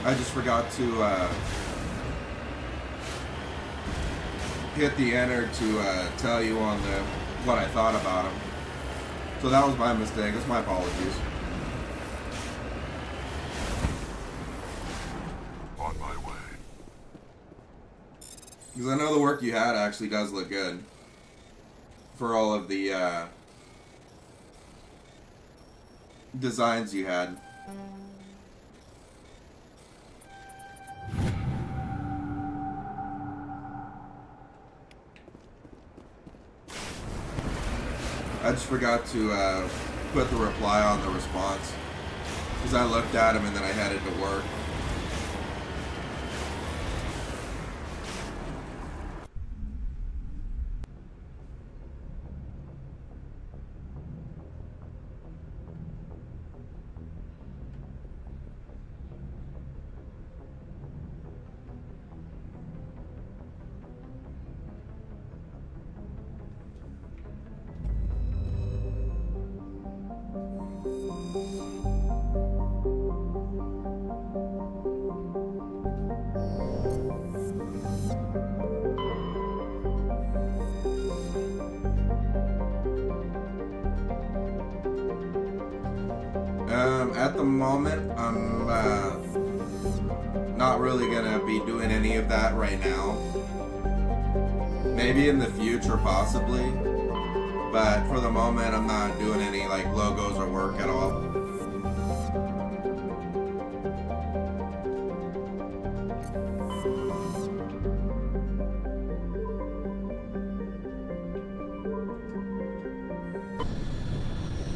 I just forgot to hit the enter to tell you on what I thought about him. So that was my mistake. That's my apologies. On my way. Because I know the work you had actually does look good. For all of the designs you had. I just forgot to put the reply on the response. Because I looked at him and then I headed to work. At the moment, I'm not really gonna be doing any of that right now. Maybe in the future, possibly. But for the moment, I'm not doing any like logos or work at all.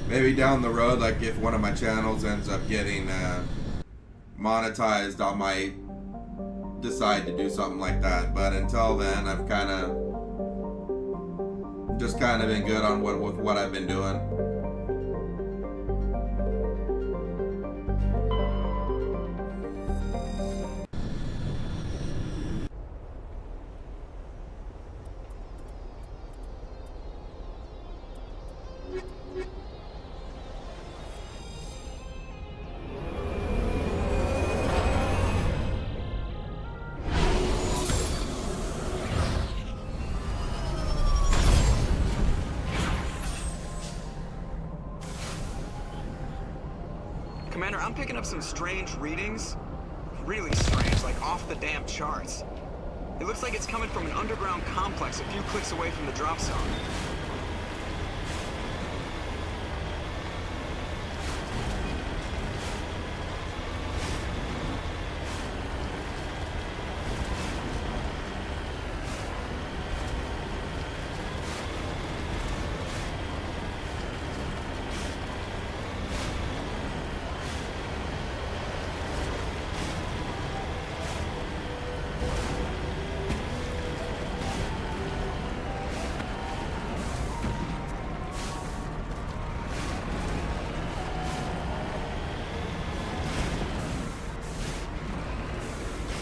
Maybe down the road, like if one of my channels ends up getting monetized, I might decide to do something like that. But until then, I've just kind of been good on with what I've been doing. Commander, I'm picking up some strange readings. Really strange, like off the damn charts. It looks like it's coming from an underground complex a few clicks away from the drop zone.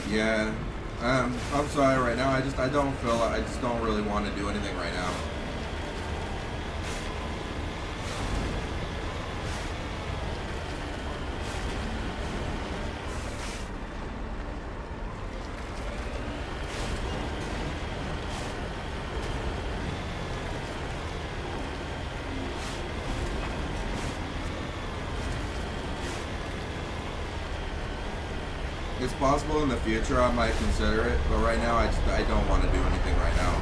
Yeah, I'm sorry right now. I just don't really want to do anything right now. It's possible in the future I might consider it, but right now I don't want to do anything right now.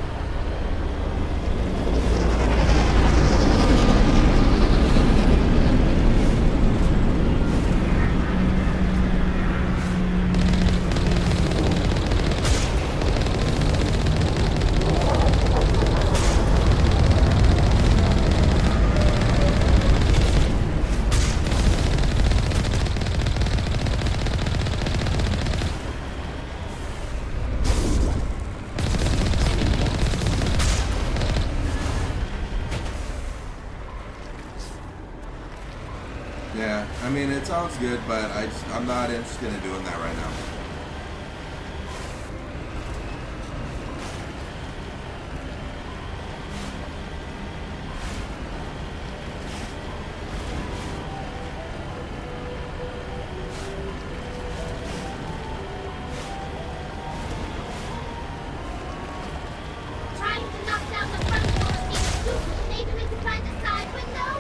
Yeah, I mean, it sounds good, but I'm not interested in doing that right now. Trying to knock down the front door seems stupid. Maybe we can find the side window?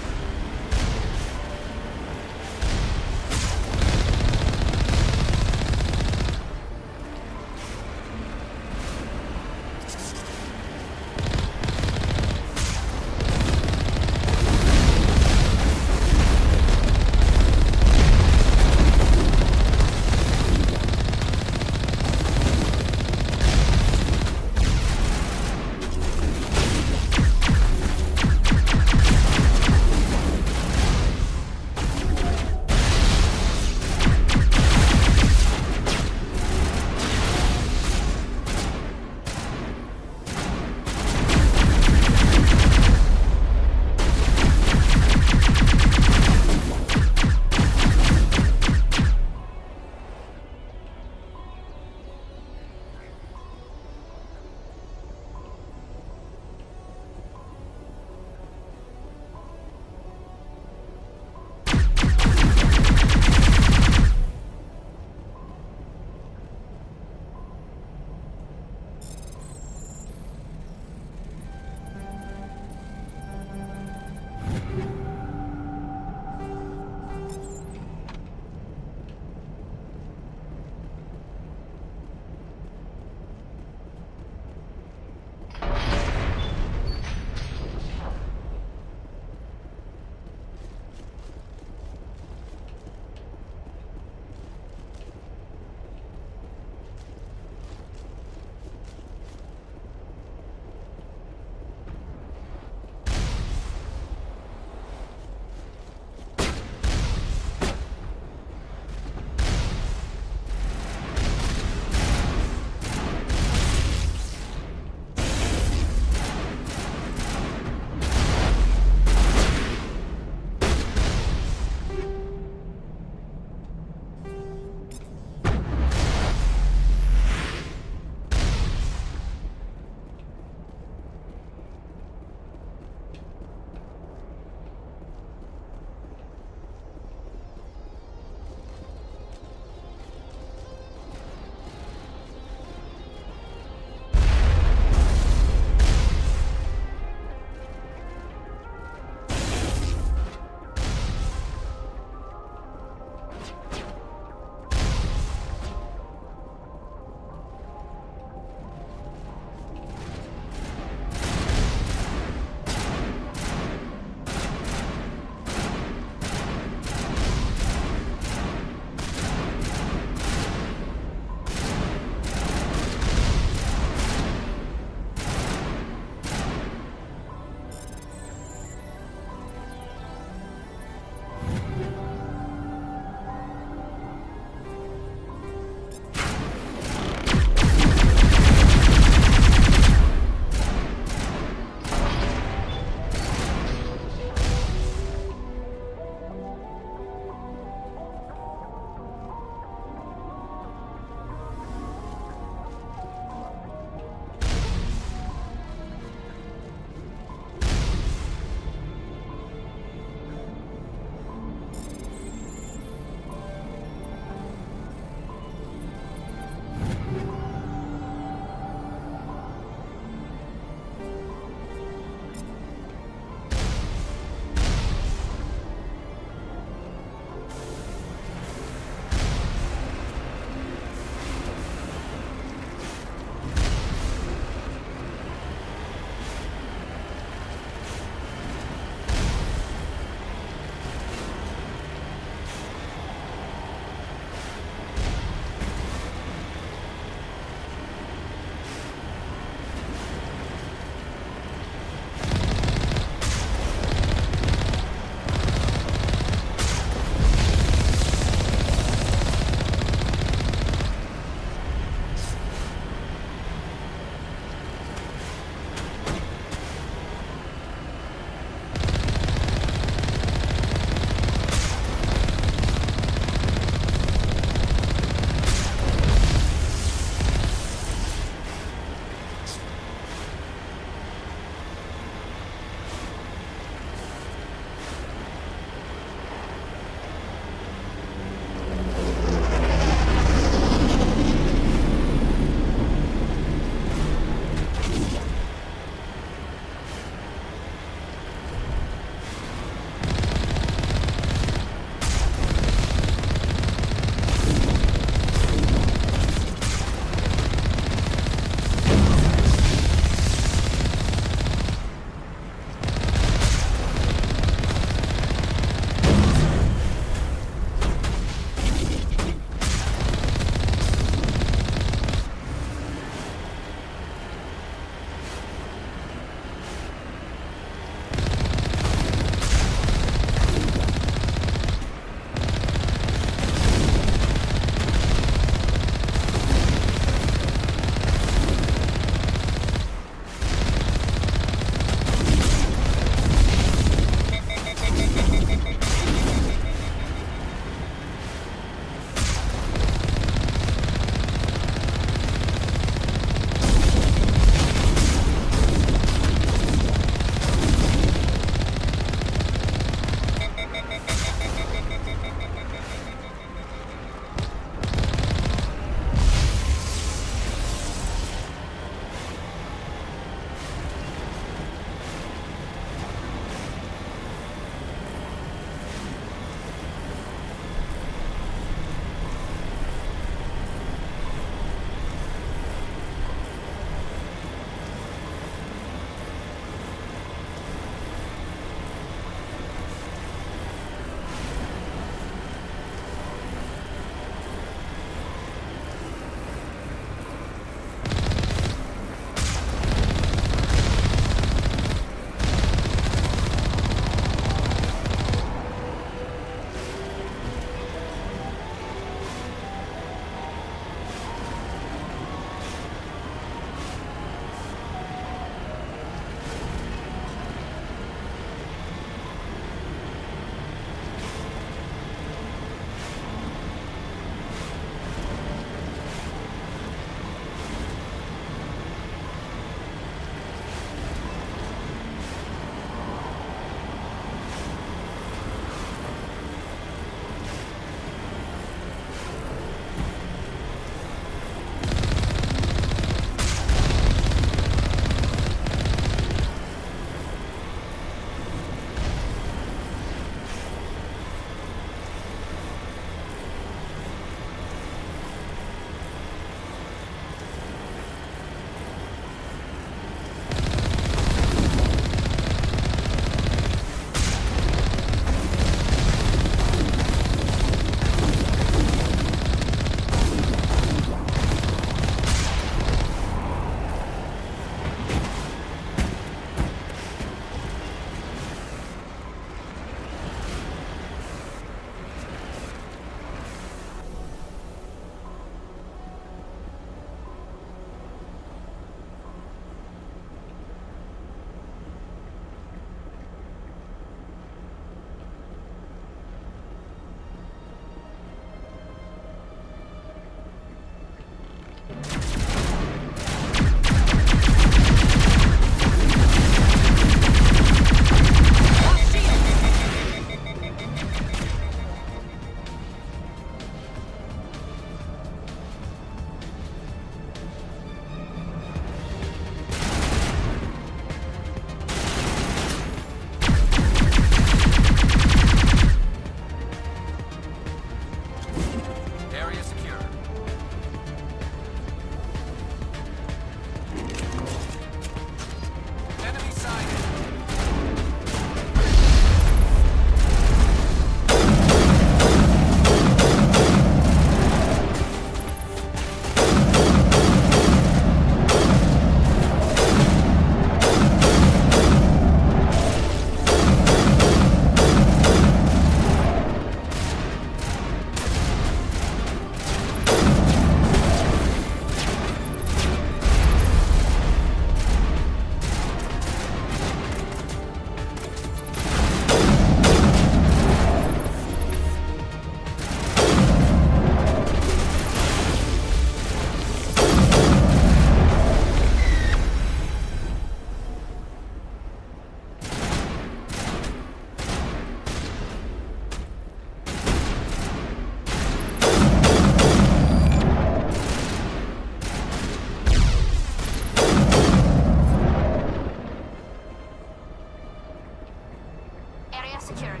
secured.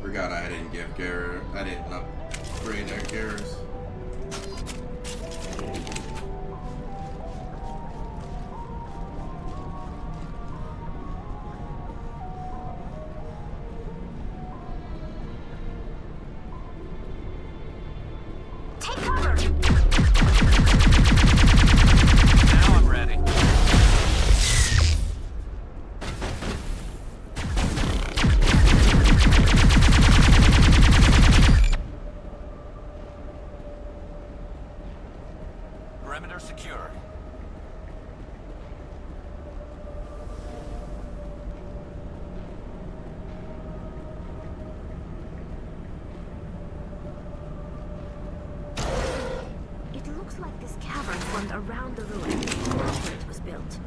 Forgot I didn't give Garrett. I didn't upgrade their Garrus. Take cover! Now I'm ready. Perimeter secure. It looks like this cavern formed around the ruin after it was built.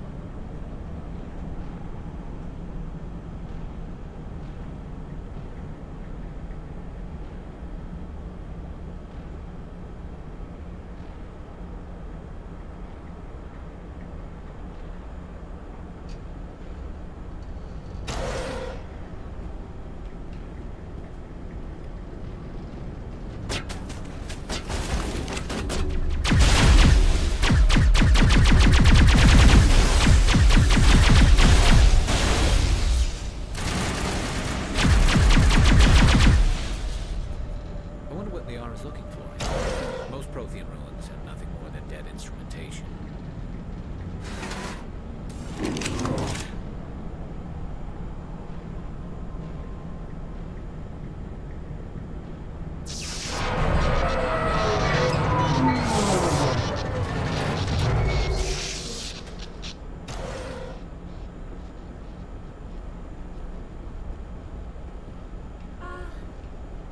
I wonder what Liara's looking for. Most Prothean ruins have nothing more than dead instrumentation.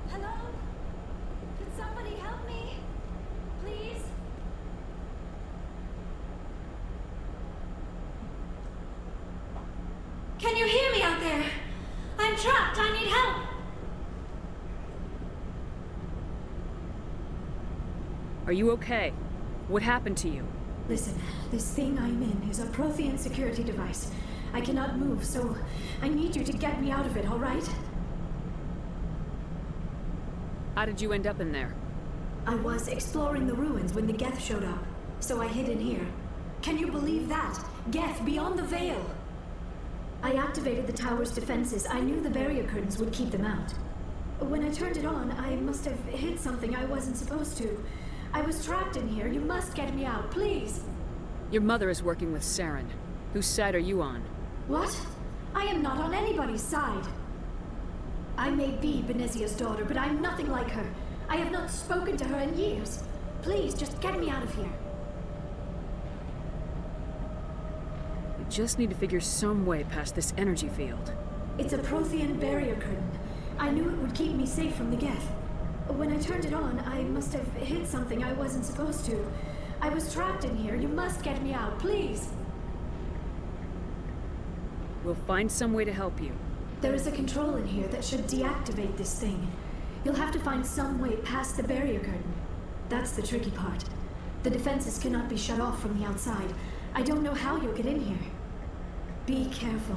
Hello? Could somebody help me? Please? Can you hear me out there? I'm trapped. I need help. Are you okay? What happened to you? Listen, this thing I'm in is a Prothean security device. I cannot move, so I need you to get me out of it, all right? How did you end up in there? I was exploring the ruins when the Geth showed up, so I hid in here. Can you believe that? Geth beyond the veil! I activated the tower's defenses. I knew the barrier curtains would keep them out. When I turned it on, I must have hit something I wasn't supposed to. I was trapped in here. You must get me out, please! Your mother is working with Saren. Whose side are you on? What? I am not on anybody's side. I may be Benezia's daughter, but I'm nothing like her. I have not spoken to her in years. Please, just get me out of here. We just need to figure some way past this energy field. It's a Prothean barrier curtain. I knew it would keep me safe from the Geth. When I turned it on, I must have hit something I wasn't supposed to. I was trapped in here. You must get me out, please. We'll find some way to help you. There is a control in here that should deactivate this thing. You'll have to find some way past the barrier curtain. That's the tricky part. The defenses cannot be shut off from the outside. I don't know how you'll get in here. Be careful.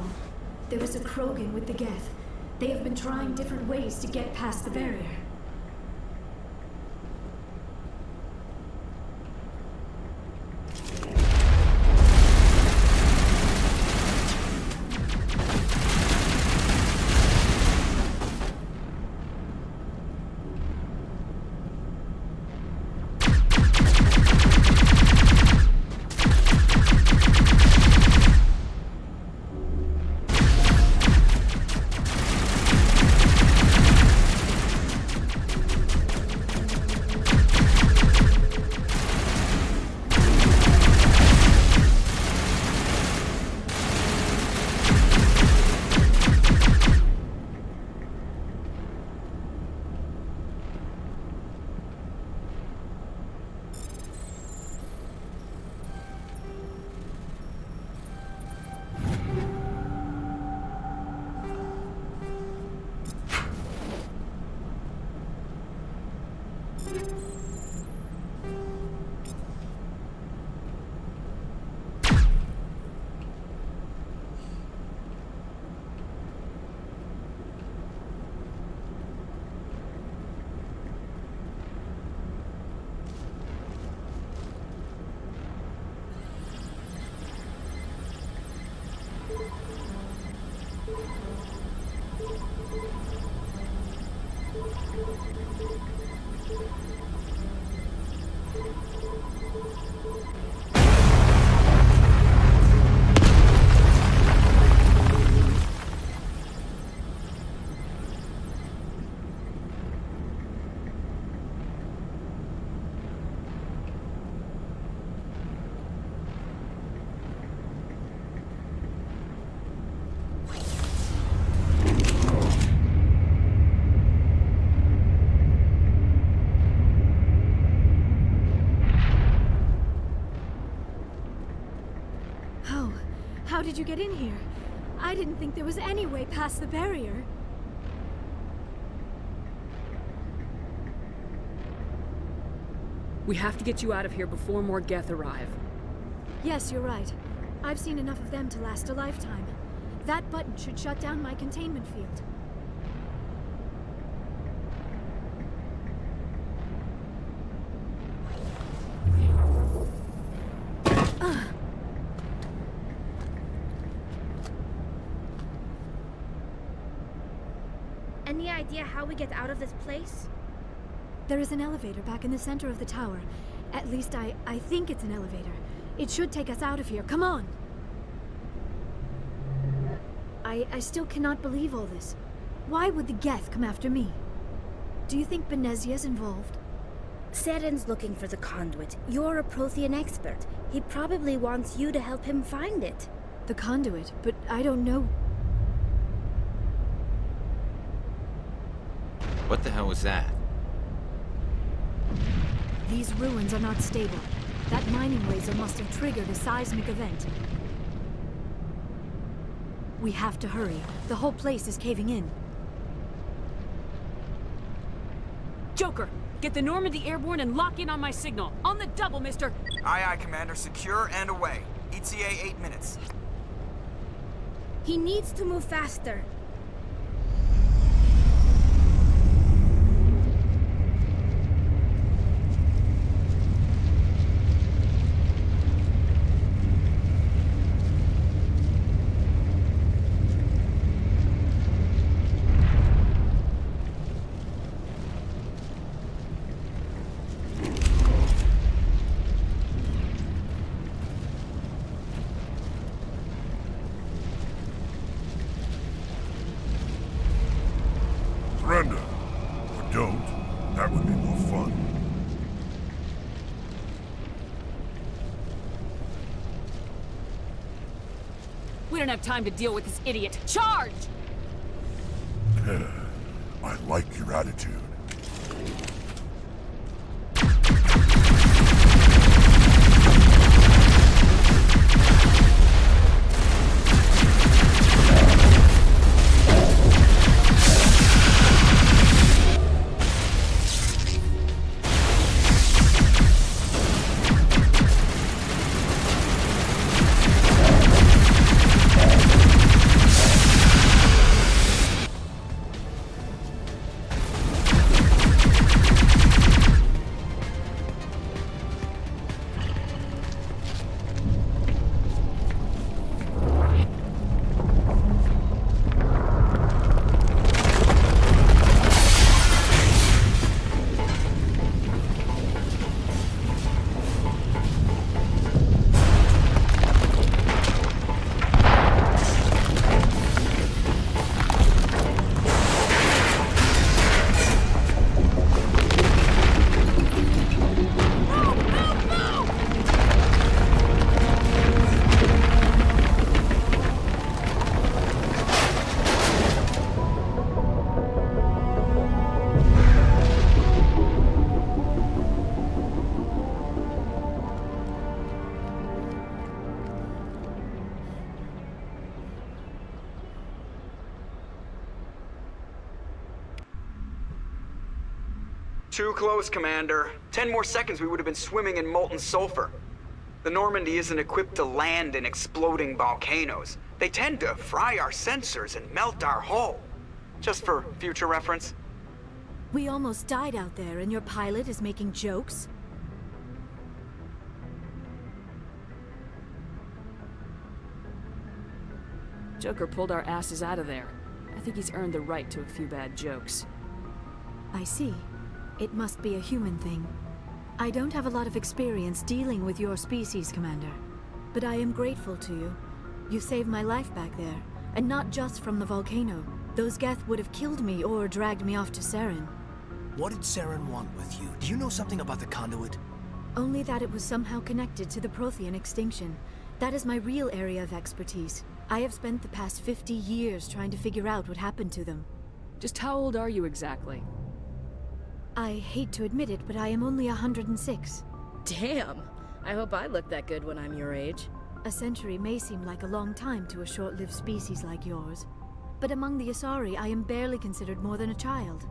There is a Krogan with the Geth. They have been trying different ways to get past the barrier. How did you get in here? I didn't think there was any way past the barrier. We have to get you out of here before more Geth arrive. Yes, you're right. I've seen enough of them to last a lifetime. That button should shut down my containment field. Any idea how we get out of this place? There is an elevator back in the center of the tower. At least I think it's an elevator. It should take us out of here. Come on! I still cannot believe all this. Why would the Geth come after me? Do you think Benezia's involved? Seren's looking for the conduit. You're a Prothean expert. He probably wants you to help him find it. The conduit? But I don't know. What the hell was that? These ruins are not stable. That mining laser must have triggered a seismic event. We have to hurry. The whole place is caving in. Joker, get the Normandy airborne and lock in on my signal. On the double, mister! Aye, aye, Commander. Secure and away. ETA 8 minutes. He needs to move faster. Surrender. Or don't. That would be more fun. We don't have time to deal with this idiot. Charge! I like your attitude. Too close, Commander. 10 more seconds we would have been swimming in molten sulfur. The Normandy isn't equipped to land in exploding volcanoes. They tend to fry our sensors and melt our hull. Just for future reference. We almost died out there, and your pilot is making jokes? Joker pulled our asses out of there. I think he's earned the right to a few bad jokes. I see. It must be a human thing. I don't have a lot of experience dealing with your species, Commander. But I am grateful to you. You saved my life back there, and not just from the volcano. Those Geth would have killed me or dragged me off to Saren. What did Saren want with you? Do you know something about the conduit? Only that it was somehow connected to the Prothean extinction. That is my real area of expertise. I have spent the past 50 years trying to figure out what happened to them. Just how old are you exactly? I hate to admit it, but I am only 106. Damn! I hope I look that good when I'm your age. A century may seem like a long time to a short-lived species like yours. But among the Asari, I am barely considered more than a child.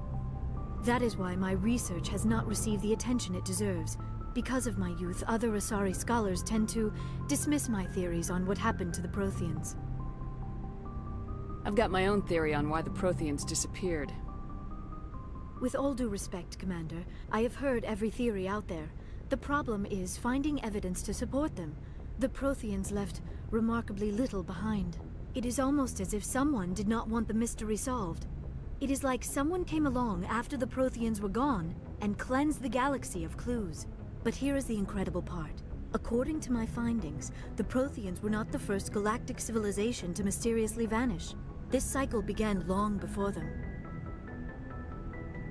That is why my research has not received the attention it deserves. Because of my youth, other Asari scholars tend to dismiss my theories on what happened to the Protheans. I've got my own theory on why the Protheans disappeared. With all due respect, Commander, I have heard every theory out there. The problem is finding evidence to support them. The Protheans left remarkably little behind. It is almost as if someone did not want the mystery solved. It is like someone came along after the Protheans were gone and cleansed the galaxy of clues. But here is the incredible part. According to my findings, the Protheans were not the first galactic civilization to mysteriously vanish. This cycle began long before them.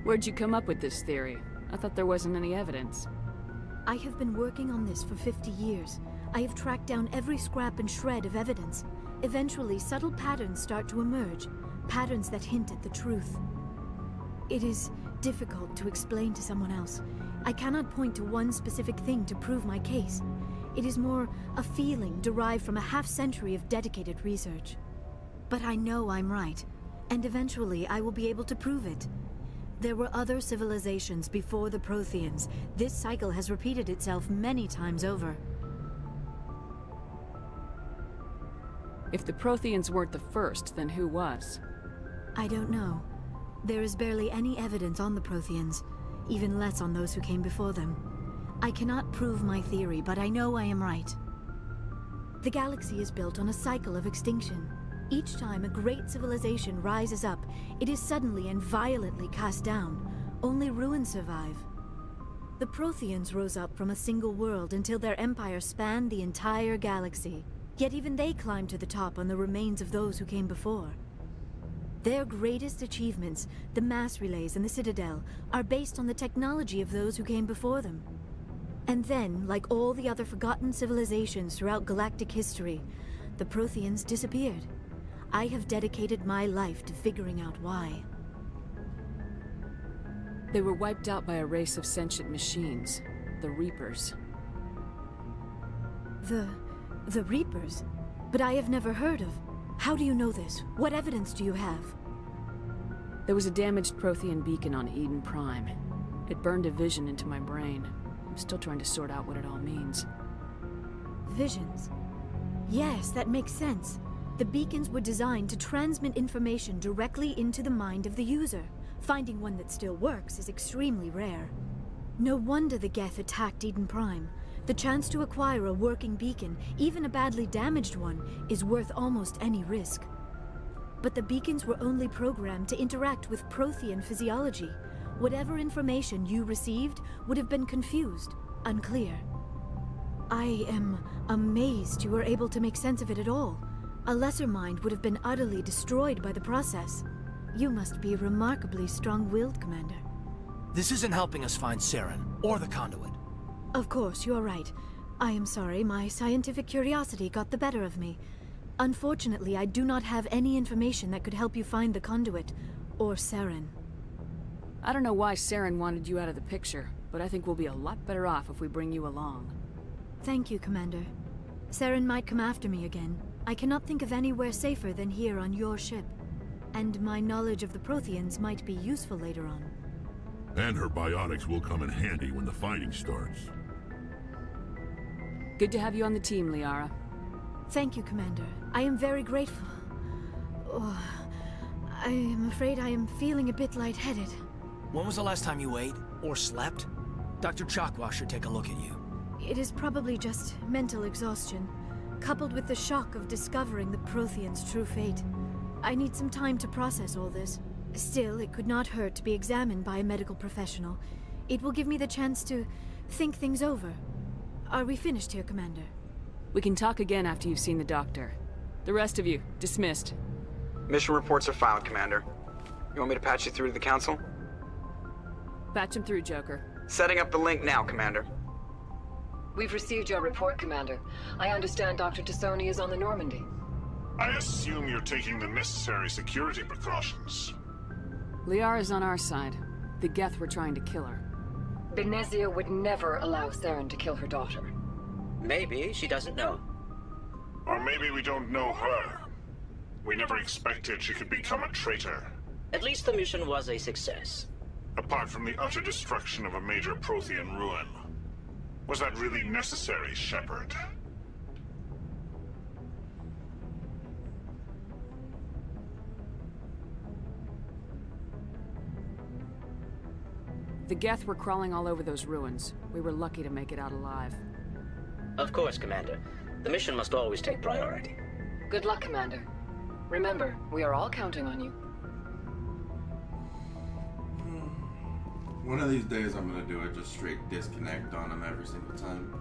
Where'd you come up with this theory? I thought there wasn't any evidence. I have been working on this for 50 years. I have tracked down every scrap and shred of evidence. Eventually, subtle patterns start to emerge, patterns that hint at the truth. It is difficult to explain to someone else. I cannot point to one specific thing to prove my case. It is more a feeling derived from a half-century of dedicated research. But I know I'm right, and eventually I will be able to prove it. There were other civilizations before the Protheans. This cycle has repeated itself many times over. If the Protheans weren't the first, then who was? I don't know. There is barely any evidence on the Protheans, even less on those who came before them. I cannot prove my theory, but I know I am right. The galaxy is built on a cycle of extinction. Each time a great civilization rises up, it is suddenly and violently cast down. Only ruins survive. The Protheans rose up from a single world until their empire spanned the entire galaxy. Yet even they climbed to the top on the remains of those who came before. Their greatest achievements, the mass relays and the Citadel, are based on the technology of those who came before them. And then, like all the other forgotten civilizations throughout galactic history, the Protheans disappeared. I have dedicated my life to figuring out why. They were wiped out by a race of sentient machines, the Reapers. The Reapers? But I have never heard of. How do you know this? What evidence do you have? There was a damaged Prothean beacon on Eden Prime. It burned a vision into my brain. I'm still trying to sort out what it all means. Visions? Yes, that makes sense. The beacons were designed to transmit information directly into the mind of the user. Finding one that still works is extremely rare. No wonder the Geth attacked Eden Prime. The chance to acquire a working beacon, even a badly damaged one, is worth almost any risk. But the beacons were only programmed to interact with Prothean physiology. Whatever information you received would have been confused, unclear. I am amazed you were able to make sense of it at all. A lesser mind would have been utterly destroyed by the process. You must be remarkably strong-willed, Commander. This isn't helping us find Saren, or the conduit. Of course, you're right. I am sorry, my scientific curiosity got the better of me. Unfortunately, I do not have any information that could help you find the conduit, or Saren. I don't know why Saren wanted you out of the picture, but I think we'll be a lot better off if we bring you along. Thank you, Commander. Saren might come after me again. I cannot think of anywhere safer than here on your ship. And my knowledge of the Protheans might be useful later on. And her biotics will come in handy when the fighting starts. Good to have you on the team, Liara. Thank you, Commander. I am very grateful. Oh, I am afraid I am feeling a bit lightheaded. When was the last time you ate, or slept? Dr. Chakwa should take a look at you. It is probably just mental exhaustion, coupled with the shock of discovering the Protheans' true fate. I need some time to process all this. Still, it could not hurt to be examined by a medical professional. It will give me the chance to think things over. Are we finished here, Commander? We can talk again after you've seen the doctor. The rest of you, dismissed. Mission reports are filed, Commander. You want me to patch you through to the Council? Patch him through, Joker. Setting up the link now, Commander. We've received your report, Commander. I understand Dr. Tassoni is on the Normandy. I assume you're taking the necessary security precautions. Liara's on our side. The Geth were trying to kill her. Benezia would never allow Saren to kill her daughter. Maybe she doesn't know. Or maybe we don't know her. We never expected she could become a traitor. At least the mission was a success. Apart from the utter destruction of a major Prothean ruin. Was that really necessary, Shepard? The Geth were crawling all over those ruins. We were lucky to make it out alive. Of course, Commander. The mission must always take priority. Good luck, Commander. Remember, we are all counting on you. One of these days I'm gonna do it just straight disconnect on him every single time.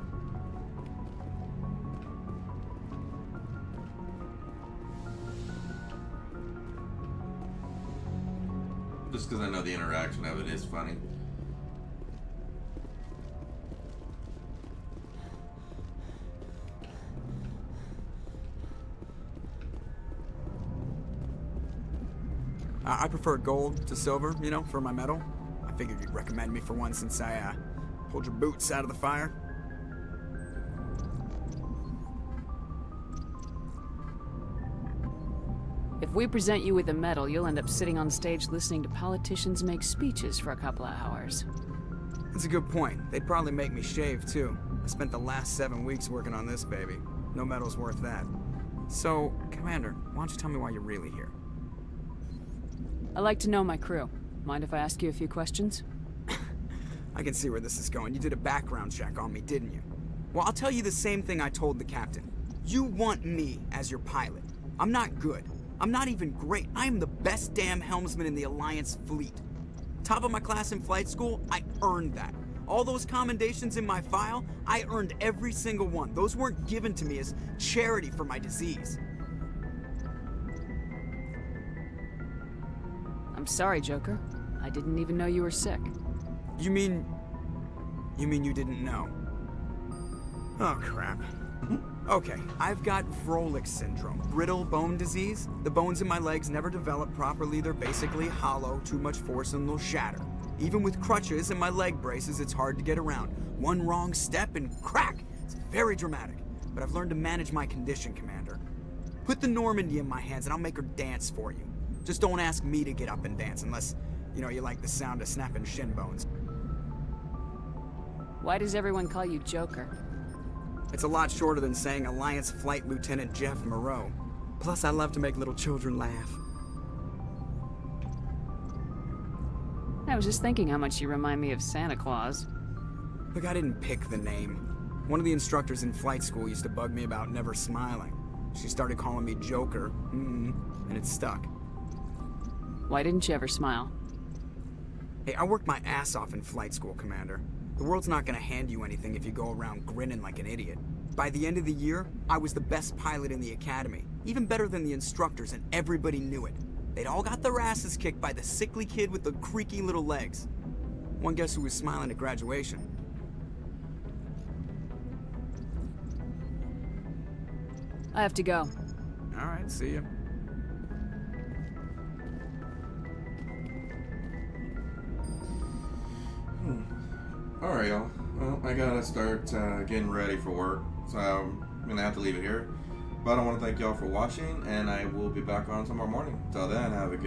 Just because I know the interaction of it is funny. I prefer gold to silver, you know, for my medal. I figured you'd recommend me for one since I pulled your boots out of the fire. If we present you with a medal, you'll end up sitting on stage listening to politicians make speeches for a couple of hours. That's a good point. They'd probably make me shave, too. I spent the last 7 weeks working on this baby. No medal's worth that. So, Commander, why don't you tell me why you're really here? I like to know my crew. Mind if I ask you a few questions? I can see where this is going. You did a background check on me, didn't you? Well, I'll tell you the same thing I told the captain. You want me as your pilot. I'm not good. I'm not even great. I am the best damn helmsman in the Alliance fleet. Top of my class in flight school, I earned that. All those commendations in my file, I earned every single one. Those weren't given to me as charity for my disease. I'm sorry, Joker. I didn't even know you were sick. You mean you didn't know? Oh, crap. Okay, I've got Vrolik syndrome, brittle bone disease. The bones in my legs never develop properly. They're basically hollow, too much force and they'll shatter. Even with crutches and my leg braces, it's hard to get around. One wrong step and crack! It's very dramatic. But I've learned to manage my condition, Commander. Put the Normandy in my hands and I'll make her dance for you. Just don't ask me to get up and dance unless, you know, you like the sound of snapping shin bones. Why does everyone call you Joker? It's a lot shorter than saying Alliance Flight Lieutenant Jeff Moreau. Plus, I love to make little children laugh. I was just thinking how much you remind me of Santa Claus. Look, I didn't pick the name. One of the instructors in flight school used to bug me about never smiling. She started calling me Joker, and it stuck. Why didn't you ever smile? Hey, I worked my ass off in flight school, Commander. The world's not gonna hand you anything if you go around grinning like an idiot. By the end of the year, I was the best pilot in the academy. Even better than the instructors, and everybody knew it. They'd all got their asses kicked by the sickly kid with the creaky little legs. One guess who was smiling at graduation? I have to go. Alright, see ya. Alright, y'all. Well, I gotta start getting ready for work, so I'm gonna have to leave it here. But I want to thank y'all for watching, and I will be back on tomorrow morning. Till then, have a good